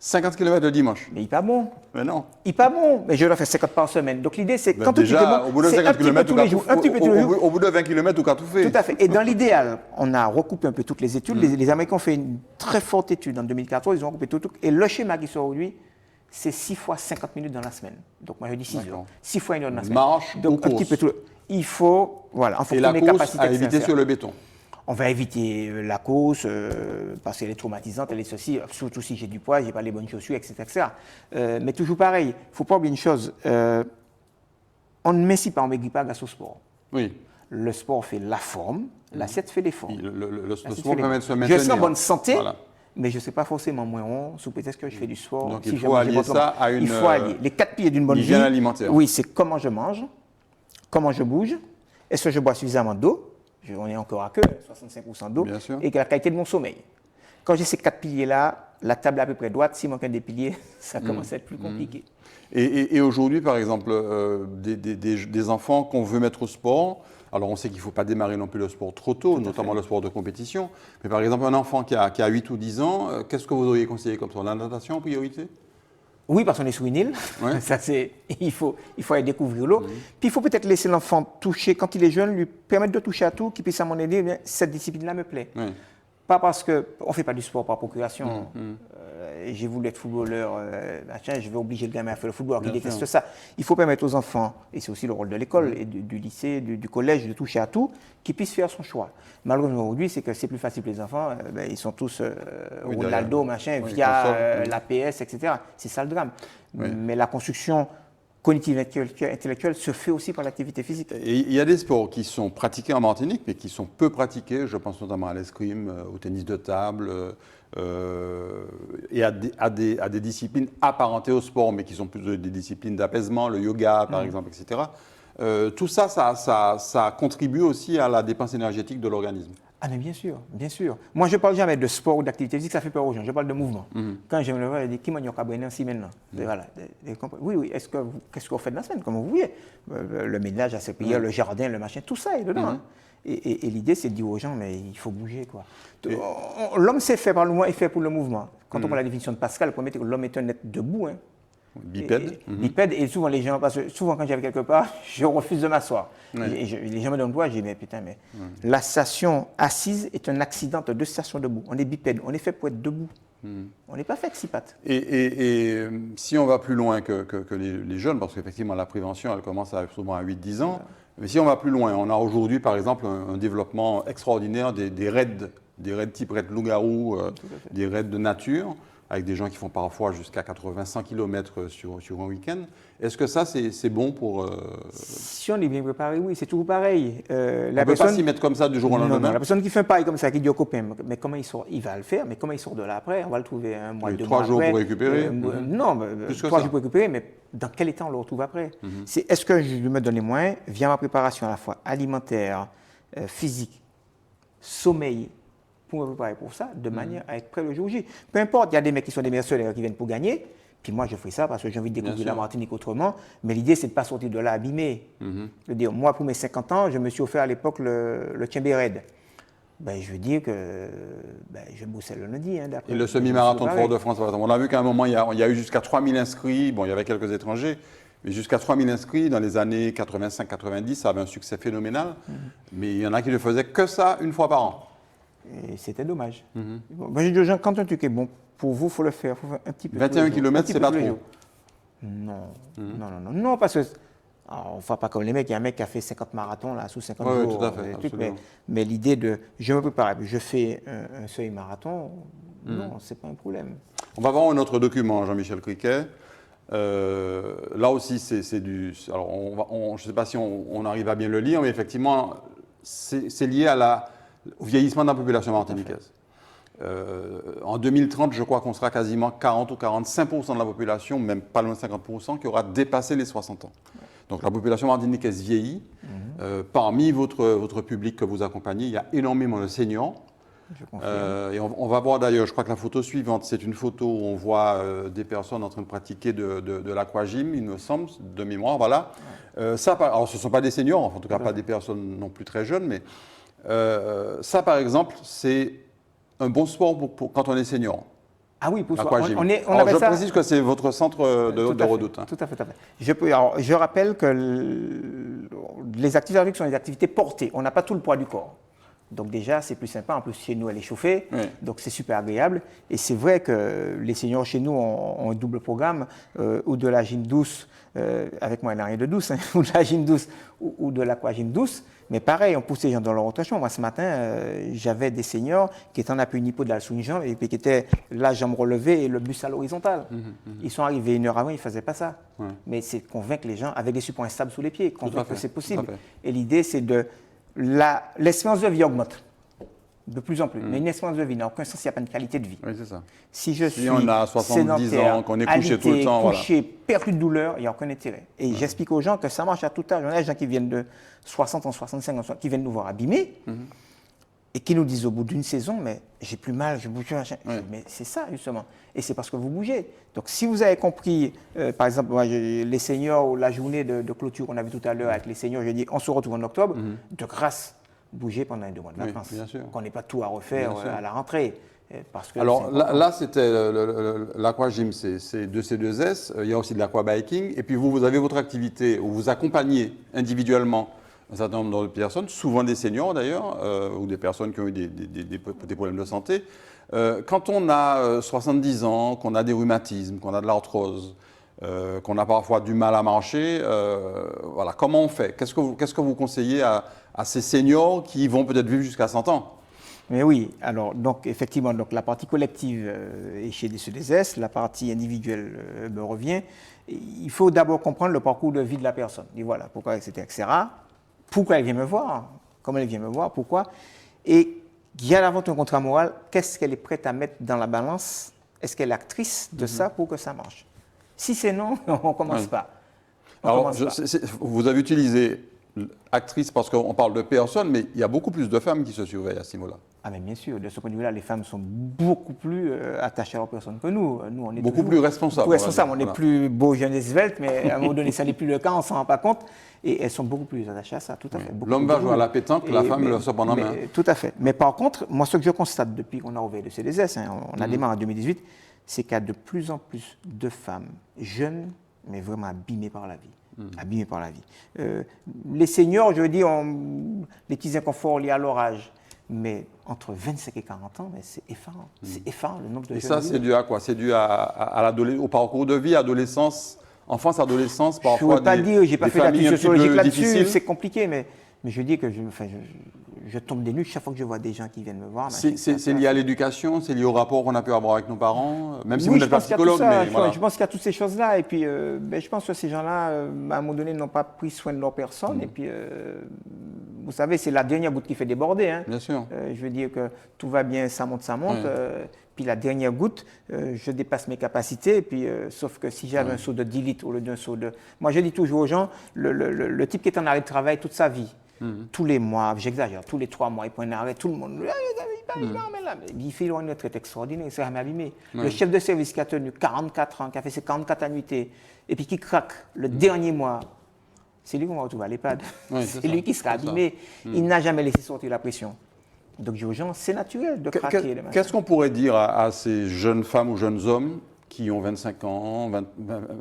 50 km le dimanche. Mais il n'est pas bon. Mais non. Il n'est pas bon. Mais je dois faire 50 par semaine. Donc l'idée, c'est quand déjà, tu te au bout de 50 km, au bout de 20 km, tout cas tout fait. Tout à fait. Et dans l'idéal, on a recoupé un peu toutes les études. Les Américains ont fait une très forte étude en 2014. Ils ont recoupé tout. Et le schéma qui sort aujourd'hui, c'est 6 fois 50 minutes dans la semaine. Donc moi, je dis 6 heures. 6 fois 1 heure dans la semaine. Marche donc, ou course. Il faut, voilà, en fonction et la des course capacités à éviter sur le béton. On va éviter la course parce qu'elle est traumatisante, elle est ceci, surtout si j'ai du poids, je n'ai pas les bonnes chaussures, etc. Mais toujours pareil, il ne faut pas oublier une chose, on ne messit pas, on ne maigrit pas grâce au sport. Oui. Le sport fait la forme, l'assiette fait les formes. Le sport permet de se maintenir. Je suis en bonne santé, mais je ne sais pas forcément moins rond, sous prétexte que je fais du sport. Donc il faut allier ça à une... Il faut allier les 4 piliers d'une bonne vie. Hygiène alimentaire. Oui, c'est comment je mange, comment je bouge, est-ce que je bois suffisamment d'eau? On est encore à que 65% d'eau, et la qualité de mon sommeil. Quand j'ai ces 4 piliers-là, la table est à peu près droite. S'il manque un des piliers, ça commence à être plus compliqué. Et aujourd'hui, par exemple, des enfants qu'on veut mettre au sport, alors on sait qu'il ne faut pas démarrer non plus le sport trop tôt, notamment le sport de compétition, mais par exemple un enfant qui a 8 ou 10 ans, qu'est-ce que vous auriez conseillé comme ça? La natation en priorité? Oui, parce qu'on est sur une île. Ouais. Ça, il faut aller découvrir l'eau. Puis il faut peut-être laisser l'enfant toucher, quand il est jeune, lui permettre de toucher à tout, qu'il puisse à mon avis, cette discipline-là me plaît. Pas parce qu'on ne fait pas du sport par procuration. J'ai voulu être footballeur, je vais obliger le gamin à faire le football, il déteste ça. Il faut permettre aux enfants, et c'est aussi le rôle de l'école, et du lycée, du collège, de toucher à tout, qu'ils puissent faire son choix. Malheureusement aujourd'hui, c'est que c'est plus facile pour les enfants, ils sont tous Ronaldo, via l'APS, etc. C'est ça le drame. Mais la construction cognitive intellectuelle se fait aussi par l'activité physique. Et il y a des sports qui sont pratiqués en Martinique, mais qui sont peu pratiqués. Je pense notamment à l'escrime, au tennis de table, et à des disciplines apparentées au sport, mais qui sont plus des disciplines d'apaisement, le yoga par exemple, etc. Tout ça, ça contribue aussi à la dépense énergétique de l'organisme. Ah, mais bien sûr, bien sûr. Moi, je ne parle jamais de sport ou d'activité physique, ça fait peur aux gens. Je parle de mouvement. Quand je me lève, je dis qui m'a dit ainsi maintenant. Voilà. Oui, oui. Qu'est-ce qu'on fait de la semaine, comme vous voyez? Le ménage, la prière, le jardin, le machin, tout ça est dedans. Hein. Et l'idée, c'est de dire aux gens, mais il faut bouger, quoi. L'homme, c'est fait par le mouvement et fait pour le mouvement. Quand on prend la définition de Pascal, l'homme est un être debout. Hein. Bipède. Bipède, et souvent les gens, parce que souvent quand j'arrive quelque part, je refuse de m'asseoir. Les gens me donnent quoi, je dis mais putain, mais la station assise est un accident de 2 stations debout. On est bipède, on est fait pour être debout. On n'est pas fait avec 6 pattes. Et si on va plus loin que les jeunes, parce qu'effectivement la prévention elle commence souvent à 8-10 ans, mais si on va plus loin, on a aujourd'hui par exemple un développement extraordinaire des raids type raid loup-garou, des raids de nature, avec des gens qui font parfois jusqu'à 80-100 km sur un week-end. Est-ce que ça, c'est bon pour... Si on est bien préparé, oui, c'est toujours pareil. On ne peut pas s'y mettre comme ça du jour au lendemain. Non, la personne qui fait pareil comme ça, qui dit au copain, mais comment il sort? Il va le faire, mais comment il sort de là après? On va le trouver un mois, 2 mois après. 3 jours pour récupérer Non, 3 jours pour récupérer, mais dans quel état on le retrouve après? Est-ce que je me donne les moyens, via ma préparation à la fois alimentaire, physique, sommeil, pour me préparer pour ça, de manière à être prêt le jour J. Peu importe, il y a des mecs qui sont des mercenaires qui viennent pour gagner, puis moi je fais ça parce que j'ai envie de découvrir la Martinique autrement, mais l'idée c'est de ne pas sortir de là abîmé. Je veux dire, moi pour mes 50 ans, je me suis offert à l'époque le Tchembé Raid. Ben, je veux dire que je bossais le lundi. Hein, et le semi-marathon de Fort-de-France, on a vu qu'à un moment il y a eu jusqu'à 3000 inscrits, bon il y avait quelques étrangers, mais jusqu'à 3000 inscrits dans les années 85-90, ça avait un succès phénoménal, mais il y en a qui ne faisaient que ça une fois par an. Et c'était dommage. Moi, j'ai dit aux gens, quand un truc est bon pour vous, il faut le faire. Faut faire un petit peu 21 km, c'est pas trop. Non, parce que on ne fait pas comme les mecs. Il y a un mec qui a fait 50 marathons là, sous 50 jours. Oui, tout à fait. Mais l'idée de je me prépare, je fais un seuil marathon, non, ce n'est pas un problème. On va voir un autre document, Jean-Michel Criquet. Là aussi, c'est du. Alors, je ne sais pas si on arrive à bien le lire, mais effectivement, c'est lié au vieillissement de la population martiniquaise. En 2030, je crois qu'on sera quasiment 40 ou 45% de la population, même pas loin de 50%, qui aura dépassé les 60 ans. Donc la population martiniquaise vieillit. Parmi votre public que vous accompagnez, il y a énormément de seniors. Et on va voir d'ailleurs, je crois que la photo suivante, c'est une photo où on voit des personnes en train de pratiquer de l'aquagym, il me semble, de mémoire, voilà. Alors ce ne sont pas des seniors, en tout cas pas des personnes non plus très jeunes, mais ça, par exemple, c'est un bon sport pour quand on est senior. Ah oui, pour soi. Je précise que c'est votre centre de redoute. Tout à fait. Je rappelle que les activités aérobiques sont des activités portées. On n'a pas tout le poids du corps. Donc déjà, c'est plus sympa. En plus, chez nous, elle est chauffée. Oui. Donc c'est super agréable. Et c'est vrai que les seniors chez nous ont un double programme, ou de la gym douce, avec moi, il n'y a rien de douce, hein, ou de la gym douce, ou de l'aquagym douce. Mais pareil, on pousse les gens dans leur rotation. Moi, ce matin, j'avais des seniors qui étaient en appui unipodal sous une jambe et puis qui étaient la jambe relevée et le buste à l'horizontale. Ils sont arrivés 1 heure avant, ils ne faisaient pas ça. Mais c'est convaincre les gens avec des supports instables sous les pieds, convaincre que c'est possible. Et l'idée, c'est de... L'espérance de vie augmente de plus en plus. Mais une espérance de vie n'a aucun sens s'il n'y a pas une qualité de vie. Oui, c'est ça. Si on a 70 ans, qu'on est couché tout le temps, couché, perdu de douleur, il n'y a aucun intérêt. Et j'explique aux gens que ça marche à tout âge. On a des gens qui viennent de 60 ans, 65 ans, qui viennent nous voir abîmés et qui nous disent au bout d'une saison, mais j'ai plus mal, je bouge plus. Mais c'est ça, justement. Et c'est parce que vous bougez. Donc, si vous avez compris, par exemple, moi, les seniors ou la journée de clôture qu'on a vu tout à l'heure avec les seniors, je dis, on se retrouve en octobre, de grâce, bouger pendant les 2 mois de vacances. Qu'on n'ait pas tout à refaire à la rentrée. Parce que alors là, c'était l'aquagym, c'est C2S, il y a aussi de l'aquabiking, et puis vous avez votre activité où vous accompagnez individuellement un certain nombre de personnes, souvent des seniors d'ailleurs, ou des personnes qui ont eu des problèmes de santé. Quand on a 70 ans, qu'on a des rhumatismes, qu'on a de l'arthrose, qu'on a parfois du mal à marcher, voilà, comment on fait? Qu'est-ce que vous conseillez à ces seniors qui vont peut-être vivre jusqu'à 100 ans? Mais oui, alors donc effectivement, donc, la partie collective est chez des CDS, la partie individuelle me revient. Il faut d'abord comprendre le parcours de vie de la personne. Et voilà, pourquoi, etc. Pourquoi elle vient me voir, comment elle vient me voir, pourquoi. Et il y a avant tout un contrat moral, qu'est-ce qu'elle est prête à mettre dans la balance? Est-ce qu'elle est actrice de ça pour que ça marche? Si c'est non, on ne commence pas. Alors, commence pas. vous avez utilisé actrice parce qu'on parle de personnes, mais il y a beaucoup plus de femmes qui se surveillent à ce niveau-là. Ah mais bien sûr, de ce point de vue-là, les femmes sont beaucoup plus attachées à leur personne que nous. Nous, on est Beaucoup toujours plus responsables. plus responsables. On est Voilà. plus beaux, jeunes et sveltes, mais à un moment donné, ça n'est plus le cas, on ne s'en rend pas compte. Et elles sont beaucoup plus attachées à ça, tout à fait. L'homme va jouer à la pétanque, la femme le sort en main. Tout à fait. Mais par contre, moi, ce que je constate depuis qu'on a ouvert le CDS, on a démarré en 2018, c'est qu'il y a de plus en plus de femmes jeunes, mais vraiment abîmées par la vie. Abîmées par la vie. Les seniors, je veux dire, ont les petits inconforts liés à leur âge. Mais entre 25 et 40 ans, c'est effarant. C'est effarant le nombre de jeunes. Et ça, c'est dû à quoi? C'est dû au parcours de vie, adolescence, enfance, adolescence, parfois. Je ne veux pas dire, je n'ai pas fait d'études sociologiques là-dessus, difficiles. c'est compliqué, mais je dis que je tombe des nues chaque fois que je vois des gens qui viennent me voir. C'est lié à l'éducation, c'est lié au rapport qu'on a pu avoir avec nos parents, même si oui, vous n'êtes pas psychologue. Mais voilà. Je pense qu'il y a toutes ces choses-là. Et puis, je pense que ces gens-là, à un moment donné, n'ont pas pris soin de leur personne. Et puis, vous savez, c'est la dernière goutte qui fait déborder. Hein. Bien sûr. Je veux dire que tout va bien, ça monte, ça monte. Puis la dernière goutte, je dépasse mes capacités. Et puis, sauf que si j'avais un seau de 10 litres au lieu d'un seau de... Moi, je dis toujours aux gens, le type qui est en arrêt de travail toute sa vie, tous les mois, j'exagère, tous les 3 mois, il prend un arrêt, tout le monde... Il fait une retraite extraordinaire, il s'est jamais abîmé. Le chef de service qui a tenu 44 ans, qui a fait ses 44 annuités, et puis qui craque le dernier mois, c'est lui qu'on va retrouver à l'EHPAD. C'est lui qui sera abîmé. Il n'a jamais laissé sortir la pression. Donc, aux gens, c'est naturel de craquer. Qu'est-ce qu'on pourrait dire à ces jeunes femmes ou jeunes hommes qui ont 25 ans,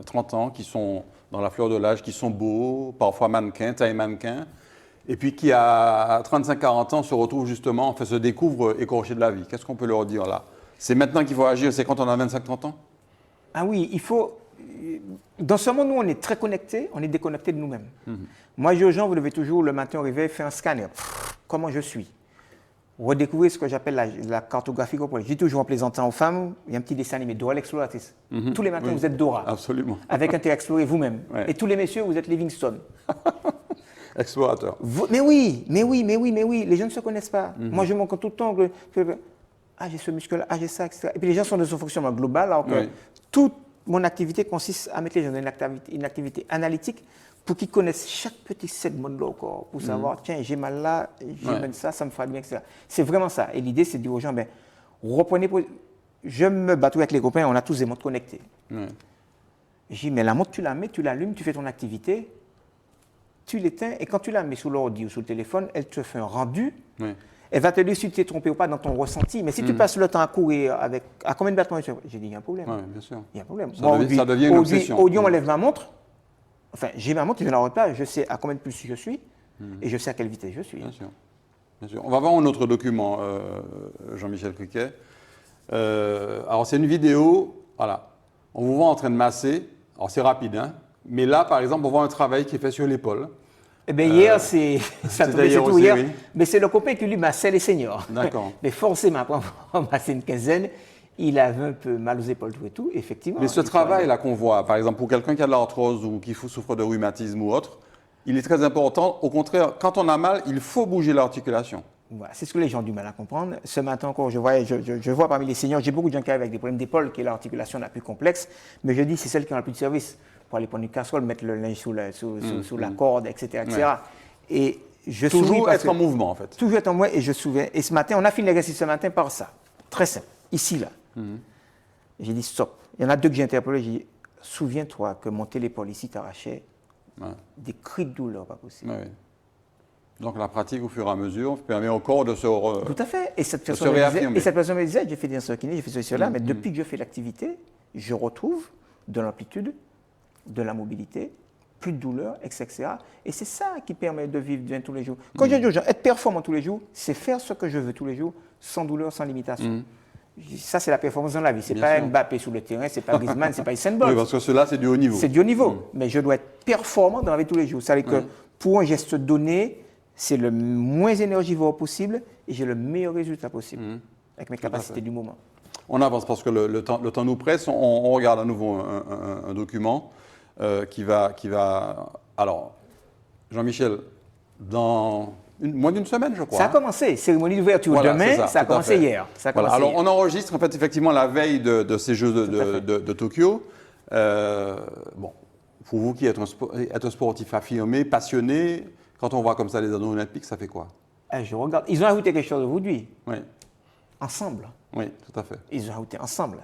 30 ans, qui sont dans la fleur de l'âge, qui sont beaux, parfois mannequins, taille mannequin, et puis qui, à 35-40 ans, se retrouvent justement, se découvrent écorchés de la vie? Qu'est-ce qu'on peut leur dire là? C'est maintenant qu'il faut agir, c'est quand on a 25-30 ans? Ah oui, il faut... Dans ce monde où on est très connecté, on est déconnecté de nous-mêmes. Moi, je dis aux gens, vous devez toujours, le matin au réveil, faire un scanner. Comment je suis? Redécouvrir ce que j'appelle la cartographie corporelle. Je dis toujours en plaisantant aux femmes, il y a un petit dessin animé, Dora l'exploratrice. Tous les matins, vous êtes Dora. Absolument. Avec un terre exploré vous-même. Ouais. Et tous les messieurs, vous êtes Livingstone. Explorateur. Mais oui, les gens ne se connaissent pas. Moi, je montre tout le temps que j'ai ce muscle-là, j'ai ça, etc. Et puis les gens sont dans un fonctionnement global, alors que toute mon activité consiste à mettre les gens dans une activité analytique pour qu'ils connaissent chaque petit segment de leur corps, pour savoir, tiens, j'ai mal là, j'ai mal ça, ça me fera bien, etc. C'est vraiment ça. Et l'idée, c'est de dire aux gens, reprenez... Je me bats avec les copains, on a tous des montres connectées. Je dis, mais la montre, tu la mets, tu l'allumes, tu fais ton activité, tu l'éteins, et quand tu la mets sous l'ordi ou sous le téléphone, elle te fait un rendu. Elle va te dire si tu t'es trompé ou pas dans ton ressenti. Mais si tu passes le temps à courir à combien de battements? J'ai dit, il y a un problème. Oui, bien sûr. Il y a un problème. Ça devient une obsession. Aujourd'hui, on lève ma montre. Enfin, j'ai ma montre, je ne la regarde pas. Je sais à combien de pulses je suis et je sais à quelle vitesse je suis. Bien sûr. Bien sûr. On va voir un autre document, Jean-Michel Criquet. Alors, c'est une vidéo. Voilà. On vous voit en train de masser. Alors, c'est rapide, hein. Mais là, par exemple, on voit un travail qui est fait sur l'épaule. Eh bien, hier, c'est tout aussi, hier. oui. Mais c'est le copain qui lui massait les seniors. D'accord. Mais forcément, après avoir massé une quinzaine, il avait un peu mal aux épaules, tout et tout, effectivement. Mais ce travail-là qu'on voit, par exemple, pour quelqu'un qui a de l'arthrose ou qui souffre de rhumatisme ou autre, il est très important. Au contraire, quand on a mal, il faut bouger l'articulation. Voilà, c'est ce que les gens ont du mal à comprendre. Ce matin encore, je vois parmi les seniors, j'ai beaucoup de gens qui arrivent avec des problèmes d'épaule, qui est l'articulation la plus complexe, mais je dis c'est celle qui ont le plus de service pour aller prendre une casserole, mettre le linge sous la corde, etc. Et je toujours être en mouvement, en fait. Toujours être en mouvement, et je souviens. Et ce matin, on a fini l'exercice ce matin par ça. Très simple. Ici, là. J'ai dit stop. Il y en a deux que j'ai interpellés. J'ai dit, souviens-toi que monter l'épaule ici t'arrachait des cris de douleur, pas possible. Donc la pratique au fur et à mesure permet au corps de se Tout à fait. Et cette personne me disait, j'ai fait des kiné, j'ai fait ceci, cela, mais depuis que je fais l'activité, je retrouve de l'amplitude, de la mobilité, plus de douleur, etc. Et c'est ça qui permet de vivre bien tous les jours. Quand je dis aux gens, être performant tous les jours, c'est faire ce que je veux tous les jours, sans douleur, sans limitation. Ça, c'est la performance dans la vie. Ce n'est pas Mbappé sur le terrain, ce n'est pas Griezmann, ce n'est pas Usain Bolt. Oui, parce que cela, c'est du haut niveau. C'est du haut niveau. Mais je dois être performant dans la vie tous les jours. C'est-à-dire que pour un geste donné, c'est le moins énergivore possible et j'ai le meilleur résultat possible avec mes capacités du moment. On avance parce que le temps nous presse. On regarde à nouveau un document qui va... Alors, Jean-Michel, dans moins d'une semaine, je crois. Ça a commencé. Cérémonie d'ouverture demain, ça a commencé hier. Alors, on enregistre en fait effectivement la veille de ces Jeux de Tokyo. Bon, pour vous qui êtes un sportif affirmé, passionné, quand on voit comme ça les anneaux olympiques, ça fait quoi? Je regarde. Ils ont ajouté quelque chose aujourd'hui, Oui, ensemble. oui, tout à fait. Ils ont ajouté ensemble.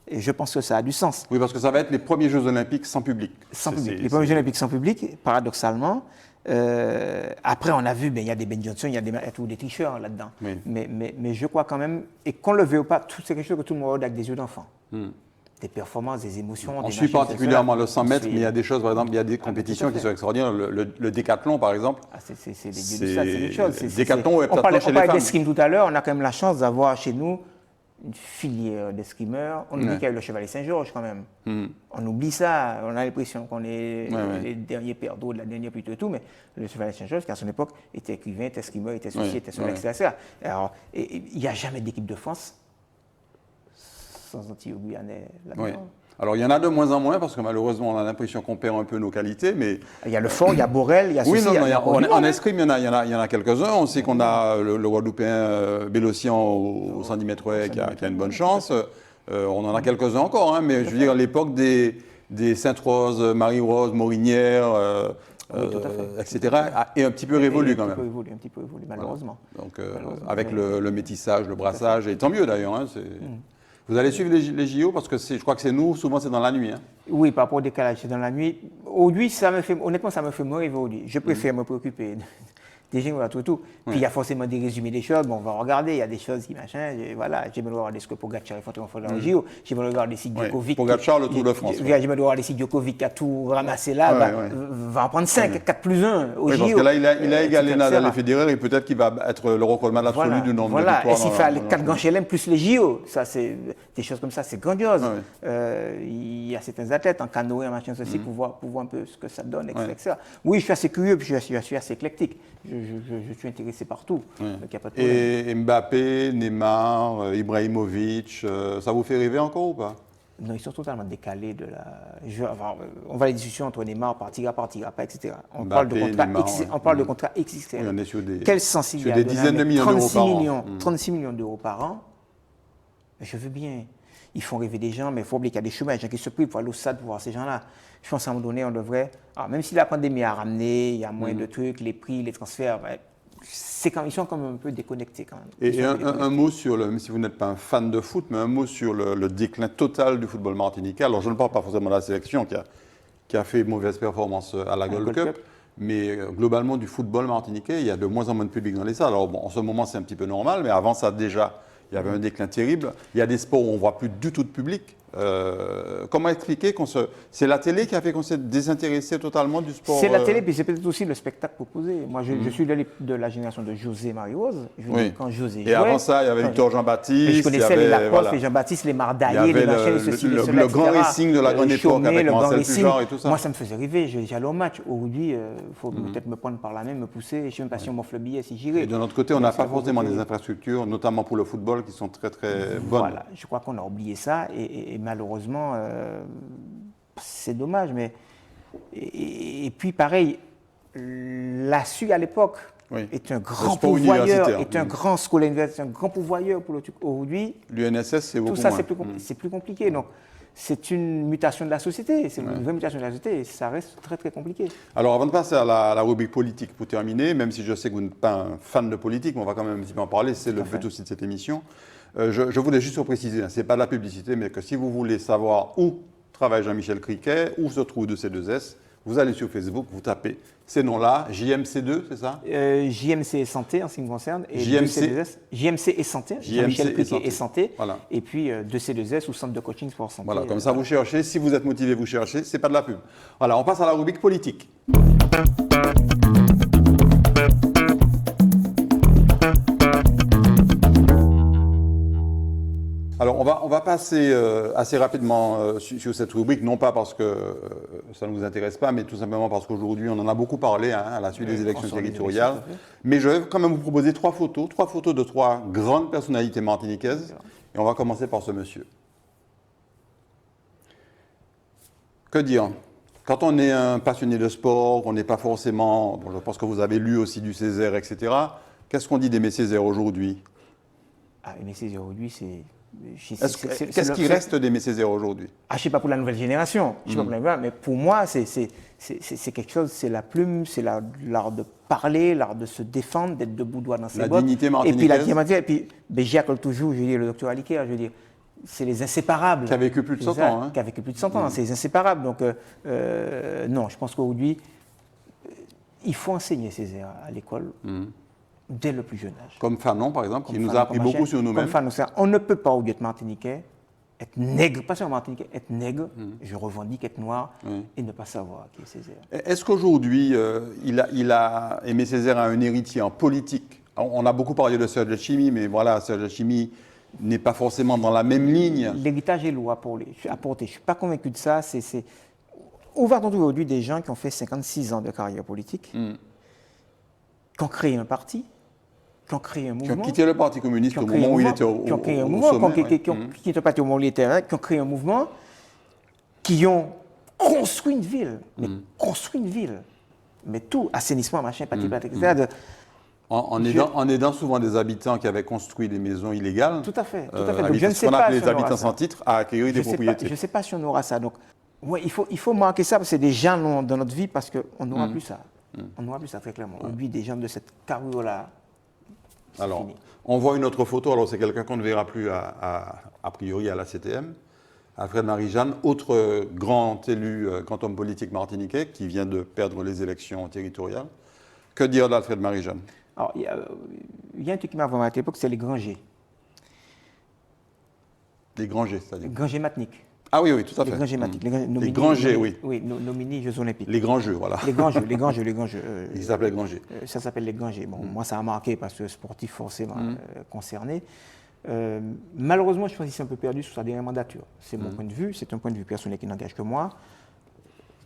Et je pense que ça a du sens. Oui, parce que ça va être les premiers Jeux olympiques sans public. Sans public. Les premiers Jeux olympiques sans public, paradoxalement. Après, on a vu, il y a des Ben Johnson, il y a des tricheurs là-dedans. Oui. Mais je crois quand même, et qu'on le veuille ou pas, c'est quelque chose que tout le monde regarde avec des yeux d'enfant. Des performances, des émotions. On des suit machines, particulièrement le 100 mètres, on mais il y a des choses, par exemple, il y a des tout compétitions à qui fait. sont extraordinaires. Le décathlon, par exemple. C'est des dieux de ça, c'est quelque chose. Le décathlon est On parlait chez les femmes. d'escrime tout à l'heure, on a quand même la chance d'avoir chez nous une filière d'escrimeurs. On oublie qu'il y a eu le Chevalier Saint-Georges quand même. On oublie ça, on a l'impression qu'on est les derniers perdants de la dernière plutôt et tout, mais le Chevalier Saint-Georges, qui à son époque était écrivain, était escrimeur, était ceci, était cela, etc. Alors, il n'y a jamais d'équipe de France sans Antillais-Guyanais là-dedans. Oui. Alors, il y en a de moins en moins parce que malheureusement, on a l'impression qu'on perd un peu nos qualités. Mais... Il y a le fort, il y a Borel, il y a oui, ceci, en escrime, il y en a quelques-uns. On sait qu'on a le Guadeloupéen Bélocian au 110 mètres haies qui a une bonne chance. On en a quelques-uns encore, hein, mais je veux dire, l'époque des Sainte-Rose, Marie-Rose, Morinière, etc., est un petit peu révolue quand même. Un petit peu évolué, malheureusement. Donc, avec le métissage, le brassage, et tant mieux d'ailleurs. Hein, Vous allez suivre les JO parce que je crois que c'est nous, souvent c'est dans la nuit. Hein. Oui, par rapport au décalage, c'est dans la nuit. Aujourd'hui, honnêtement, ça me fait me rêver aujourd'hui. Je préfère me préoccuper des gens, voilà, tout. Puis il y a forcément des résumés des choses. Bon, on va regarder, il y a des choses qui machin. Voilà, j'aime regarder ce que Pogacar fait dans le JO. J'aime regarder si Djokovic. Pogacar, le Tour de France. J'aime regarder si Djokovic a tout ramassé là. Va en prendre 5, 4 plus 1 au JO. Parce que là, il a égalé Nadal et Federer et peut-être qu'il va être le recordman absolu du nombre de victoires. Voilà, et s'il fait les 4 grands chelem plus les JO, ça c'est des choses comme ça, c'est grandiose. Il y a certains athlètes en canoë, en machin ceci, pour voir un peu ce que ça donne, etc. Oui, je suis assez curieux, puis je suis assez éclectique. Je suis intéressé partout. Donc, y a pas de problème. Et Mbappé, Neymar, Ibrahimovic, ça vous fait rêver encore ou pas? Non, ils sont totalement décalés de la. On va les discussions entre Neymar, partira pas, etc. On parle de contrat XXL. Oui, on est sur des, quel sens il y a des dizaines de millions d'euros par an. 36 millions d'euros par an. Je veux bien. Ils font rêver des gens, mais il faut oublier qu'il y a des chemins, des gens qui se privent pour aller au stade pour voir ces gens-là. Je pense qu'à un moment donné, on devrait. Même si la pandémie a ramené, il y a moins de trucs, les prix, les transferts, ils sont quand même un peu déconnectés quand même. Et un mot sur même si vous n'êtes pas un fan de foot, mais un mot sur le déclin total du football martiniquais. Alors je ne parle pas forcément de la sélection qui a fait mauvaise performance à la Gold Cup, mais globalement du football martiniquais, il y a de moins en moins de public dans les salles. Alors bon, en ce moment c'est un petit peu normal, mais avant ça déjà, il y avait un déclin terrible. Il y a des sports où on ne voit plus du tout de public. Comment expliquer c'est la télé qui a fait qu'on s'est désintéressé totalement du sport? C'est la télé, puis c'est peut-être aussi le spectacle proposé. Moi, je suis de la génération de José Marie-Rose. Quand José jouait. Et avant ça, il y avait Victor Jean-Baptiste. Je connaissais les Lacoste, les Jean-Baptiste, les Mardaillé, les machins, les ceci, les cela, le grand racing de la grande époque avec Marcel Pujard et tout ça. Moi, ça me faisait rêver. J'allais au match. Aujourd'hui, il faut peut-être me prendre par la main, me pousser. Je ne sais même pas si on m'offre le billet, si j'irai. Et de notre côté, on n'a pas forcément des infrastructures, notamment pour le football, qui sont très très bonnes. Voilà, je crois qu'on a oublié ça et malheureusement, c'est dommage. Mais et puis pareil, la SU à l'époque est un grand pourvoyeur, est un grand scolaire universitaire, un grand pourvoyeur pour le truc. Aujourd'hui, l'UNSS, c'est beaucoup tout ça, moins. c'est plus compliqué. Donc, c'est une mutation de la société, c'est une vraie mutation de la société et ça reste très très compliqué. Alors avant de passer à la rubrique politique pour terminer, même si je sais que vous n'êtes pas un fan de politique, mais on va quand même un petit peu en parler, c'est le but aussi de cette émission. Je voulais juste préciser, ce n'est pas de la publicité, mais que si vous voulez savoir où travaille Jean-Michel Criquet, où se trouve 2C2S, vous allez sur Facebook, vous tapez ces noms-là, JMC2, c'est ça? JMC et Santé en ce qui me concerne. Et JMC, JMC et Santé, Jean-Michel Criquet et Santé. Voilà. Et puis 2C2S ou Centre de coaching sport santé. Voilà, comme ça vous cherchez, si vous êtes motivé, vous cherchez, c'est pas de la pub. Voilà, on passe à la rubrique politique. Alors, on va passer assez rapidement sur cette rubrique, non pas parce que ça ne nous intéresse pas, mais tout simplement parce qu'aujourd'hui, on en a beaucoup parlé à la suite des élections territoriales. Mais je vais quand même vous proposer trois photos de trois grandes personnalités martiniquaises. Et on va commencer par ce monsieur. Que dire? Quand on est un passionné de sport, on n'est pas forcément... Bon, je pense que vous avez lu aussi du Césaire, etc. Qu'est-ce qu'on dit d'Aimé Césaire aujourd'hui? Aimé Césaire aujourd'hui, Qu'est-ce qui reste d'Aimé Césaire aujourd'hui? Je ne sais pas pour la nouvelle génération, mais pour moi, c'est quelque chose, c'est la plume, c'est l'art de parler, l'art de se défendre, d'être debout droit dans ses bottes. La dignité martiniquaise. Et puis la dignité, et puis j'accorde toujours, je veux dire, le docteur Aliker, je veux dire, c'est les inséparables. Qui a vécu plus de 100 ans. Hein. Qui a vécu plus de 100 ans, c'est les inséparables. Donc, non, je pense qu'aujourd'hui, il faut enseigner Césaire à l'école. Dès le plus jeune âge. Comme Fanon, par exemple, qui nous a appris beaucoup sur nous-mêmes. Comme Fanon, on ne peut pas, au lieu d'être martiniquais, être nègre, pas seulement martiniquais, être nègre, je revendique être noir, et ne pas savoir qui est Césaire. Est-ce qu'aujourd'hui, Aimé Césaire a un héritier en politique? On a beaucoup parlé de Serge Letchimy, mais voilà, Serge Letchimy n'est pas forcément dans la même ligne. L'héritage est lourd à porter. Je ne suis pas convaincu de ça. On va entendre aujourd'hui des gens qui ont fait 56 ans de carrière politique, qui ont créé un parti, qui ont créé un mouvement. Qui ont quitté le Parti communiste au moment où il était au sommet. Qui ont créé un mouvement, qui ont quitté le parti au moment où il était, qui ont créé un mouvement, qui ont construit une ville, construit une ville. Mais tout, assainissement, machin, etc. En aidant souvent des habitants qui avaient construit des maisons illégales. Tout à fait. Donc, je ne sais pas si les habitants sans titre à acquérir des propriétés. Je ne sais pas si on aura ça. Donc, ouais, il faut marquer ça, parce que c'est des gens dans notre vie, parce qu'on n'aura plus ça. On n'aura plus ça, très clairement. Aujourd'hui, des gens de cette carrure-là. Alors, fini. On voit une autre photo. Alors, c'est quelqu'un qu'on ne verra plus a priori à la CTM. Alfred Marie-Jeanne, autre grand élu, grand homme politique martiniquais, qui vient de perdre les élections territoriales. Que dire d'Alfred Marie-Jeanne? Alors, il y a un truc qui m'a vraiment à l'époque, c'est les Grangers. Les Grangers, c'est-à-dire? Les Grangers Matiniques. Ah oui, tout à fait. Les Grangers Matiniques. Les Grangers, oui. Oui, nomini Jeux Olympiques. Les grands jeux, voilà. Les grands jeux. Ils s'appelaient Grangers. Ça s'appelle les Grangers. Bon, moi, ça a marqué parce que sportif forcément concerné. Malheureusement, je pense qu'il s'est un peu perdu sous sa dernière mandature. C'est mon point de vue. C'est un point de vue personnel qui n'engage que moi.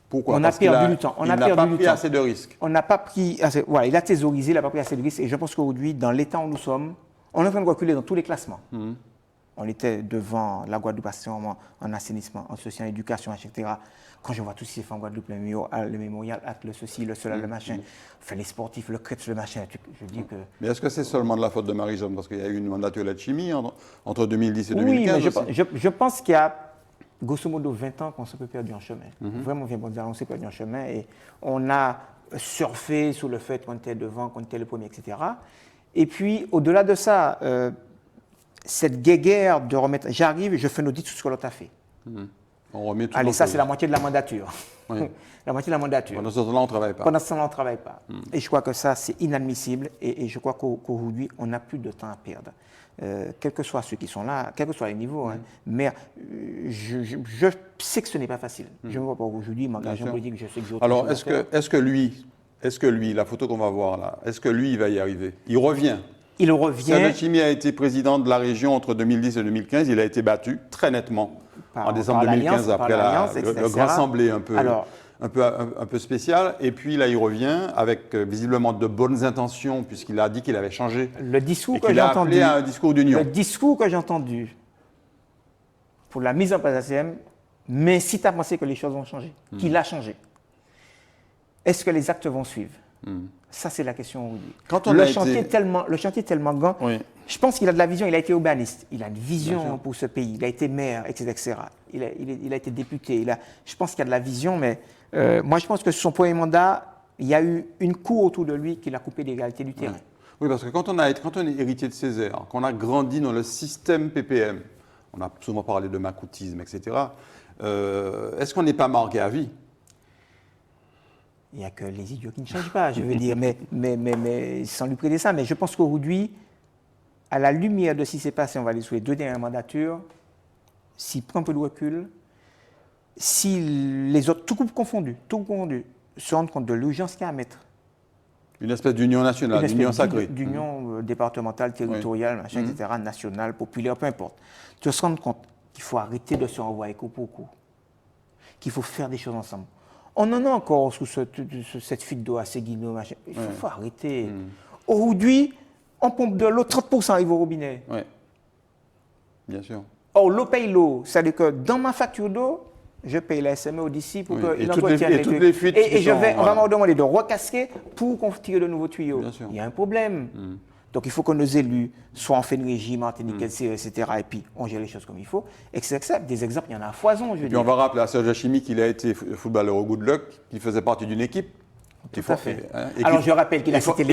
Pourquoi? On a perdu du temps. Il n'a pas pris assez de risques. On n'a pas pris assez. Voilà, il a thésaurisé, il n'a pas pris assez de risques. Et je pense qu'aujourd'hui, dans l'état où nous sommes, on est en train de reculer dans tous les classements. On était devant la Guadeloupe en assainissement, en social, en éducation, etc. Quand je vois tous ces femmes en Guadeloupe, le mémorial, le ceci, le cela, le machin, enfin, les sportifs, le crêpe, le machin, je dis que... Mais est-ce que c'est seulement de la faute de Marie-Jeanne? Parce qu'il y a eu une mandature Letchimy entre 2010 et 2015. Oui, mais je pense qu'il y a grosso modo 20 ans qu'on s'est un peu perdu en chemin. Vraiment, on s'est perdu en chemin et on a surfé sur le fait qu'on était devant, qu'on était le premier, etc. Et puis, au-delà de ça, cette guéguerre de remettre... J'arrive, je fais un audit sur ce que l'autre a fait. On remet tout. Allez, ça, c'est la moitié de la mandature. Oui. La moitié de la mandature. Pendant ce temps-là, on ne travaille pas. Pendant ce temps-là, on ne travaille pas. Et je crois que ça, c'est inadmissible. Et je crois qu'aujourd'hui, on n'a plus de temps à perdre. Quels que soient ceux qui sont là, quels que soient les niveaux. Mais je sais que ce n'est pas facile. Je ne vois pas aujourd'hui m'engager en politique. Je sais que j'ai autre Alors, chose est-ce que lui, la photo qu'on va voir là, est-ce que lui, il va y arriver? Il revient. Il revient. Serge Letchimy a été président de la région entre 2010 et 2015. Il a été battu très nettement en décembre 2015 après le Grand Assemblée un peu spécial. Et puis là, il revient avec visiblement de bonnes intentions puisqu'il a dit qu'il avait changé. Le discours que j'ai entendu. Il a appelé à un discours d'union. Le discours que j'ai entendu pour la mise en place de la CM m'incite à penser que les choses vont changer, qu'il a changé. Est-ce que les actes vont suivre? Ça, c'est la question aujourd'hui. Le chantier est tellement grand. Oui. Je pense qu'il a de la vision. Il a été urbaniste. Il a une vision pour ce pays. Il a été maire, etc. Il a été député. Je pense qu'il y a de la vision, mais moi, je pense que sur son premier mandat, il y a eu une cour autour de lui qui l'a coupé des réalités du terrain. Oui, parce que quand on est héritier de Césaire, qu'on a grandi dans le système PPM, on a souvent parlé de macoutisme, etc., est-ce qu'on n'est pas marqué à vie? Il n'y a que les idiots qui ne changent pas, je veux dire, mais sans lui prêter ça. Mais je pense qu'aujourd'hui, à la lumière de ce qui s'est passé, on va aller sur les 2 dernières mandatures, s'il prend un peu de recul, si les autres, tout groupe confondu, se rendent compte de l'urgence qu'il y a à mettre. Une espèce d'union nationale, d'union sacrée. D'union départementale, territoriale, machin, etc., nationale, populaire, peu importe. Tu te rends compte qu'il faut arrêter de se renvoyer coup pour coup, qu'il faut faire des choses ensemble. On en a encore sous cette fuite d'eau assez guignol, machin. Il faut arrêter. Aujourd'hui, on pompe de l'eau, 30% arrive au robinet. Oui, bien sûr. Or, l'eau paye l'eau. C'est-à-dire que dans ma facture d'eau, je paye la SME d'ici pour qu'il entretienne les trucs. Et on va me demander de recasquer pour qu'on tire de nouveaux tuyaux. Il y a un problème. Donc il faut que nos élus soient en fin de régime, Martinique, etc. Et puis on gère les choses comme il faut. Et que c'est acceptable. Des exemples, il y en a à foison, je veux Puis dire. on va rappeler à Serge Hachimi qu'il a été footballeur au Good Luck, qu'il faisait partie d'une équipe. Tout à fait. Et Alors je rappelle qu'il a cité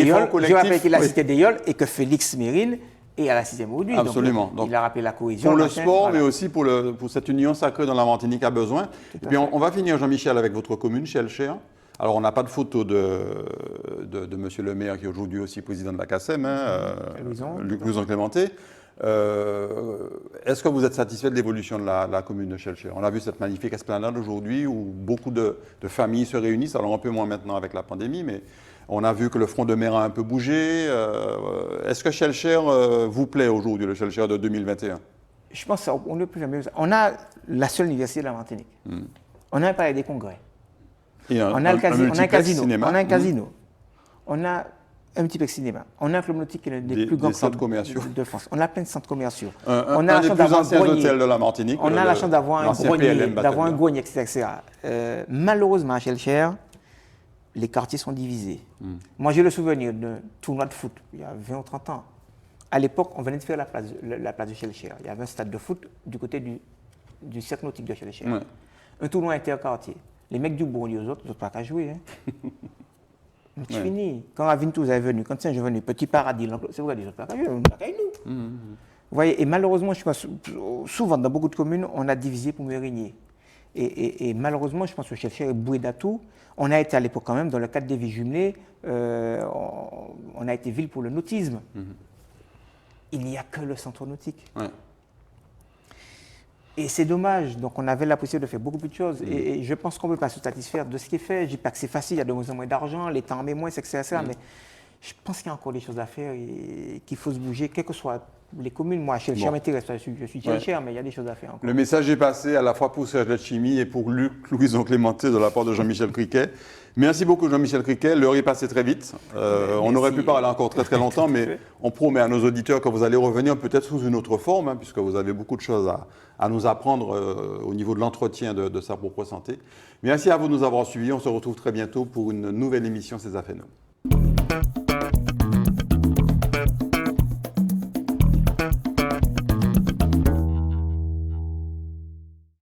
Léol, et que Félix Mérine est à la 6e aujourd'hui. Absolument. Donc, il a rappelé la cohésion. Pour le sport, mais aussi pour cette union sacrée dont la Martinique a besoin. Et puis on va finir, Jean-Michel, avec votre commune, Shellshare. Alors on n'a pas de photo de monsieur le maire qui est aujourd'hui aussi président de la CACEM, Louison Clémenté. Est-ce que vous êtes satisfait de l'évolution de la commune de Shellshare? On a vu cette magnifique esplanade aujourd'hui où beaucoup de familles se réunissent, alors un peu moins maintenant avec la pandémie, mais on a vu que le front de mer a un peu bougé. Est-ce que Shellshare vous plaît aujourd'hui, le Shellshare de 2021? Je pense qu'on ne peut jamais. On a la seule université de la Martinique. On a un palais des congrès. On a un casino. On a un casino. On a un multiplex cinéma. On a un club nautique qui est l'un des plus grands clubs de France. On a plein de centres commerciaux. On a un des plus anciens hôtels de la Martinique. On a la chance d'avoir un grenier, etc. Malheureusement, à Shellshare, les quartiers sont divisés. Moi, j'ai le souvenir d'un tournoi de foot, il y a 20 ou 30 ans. À l'époque, on venait de faire la place de Shellshare. Il y avait un stade de foot du côté du cercle nautique de Shellshare. Ouais. Un tournoi interquartier. Les mecs du bon, on dit aux autres pas qu'à jouer. Hein. C'est fini. Quand Avintouz est venu, quand Saint-Jean est venu, Petit Paradis, c'est vrai, les autres pas qu'à jouer, on n'a qu'à nous. Vous voyez, et malheureusement, je pense, souvent dans beaucoup de communes, on a divisé pour mieux régner. Et malheureusement, je pense que Shellshare est boué d'atouts. On a été à l'époque quand même, dans le cadre des villes jumelées, on a été ville pour le nautisme. Il n'y a que le centre nautique. Ouais. Et c'est dommage. Donc, on avait la possibilité de faire beaucoup plus de choses. Et je pense qu'on ne peut pas se satisfaire de ce qui est fait. Je ne dis pas que c'est facile, il y a de moins en moins d'argent, l'État en met moins, etc. Mais je pense qu'il y a encore des choses à faire et qu'il faut se bouger, quelles que soient les communes. Moi, Shellshare m'intéresse, je suis Shellshare, mais il y a des choses à faire encore. Le message est passé à la fois pour Serge Letchimy et pour Luc Louison Clémenté de la part de Jean-Michel Criquet. Merci beaucoup Jean-Michel Criquet, l'heure est passée très vite. On aurait pu parler encore très très longtemps, mais on promet à nos auditeurs que vous allez revenir peut-être sous une autre forme, puisque vous avez beaucoup de choses à nous apprendre au niveau de l'entretien de sa propre santé. Merci à vous de nous avoir suivis, on se retrouve très bientôt pour une nouvelle émission C'est Affaires Nous.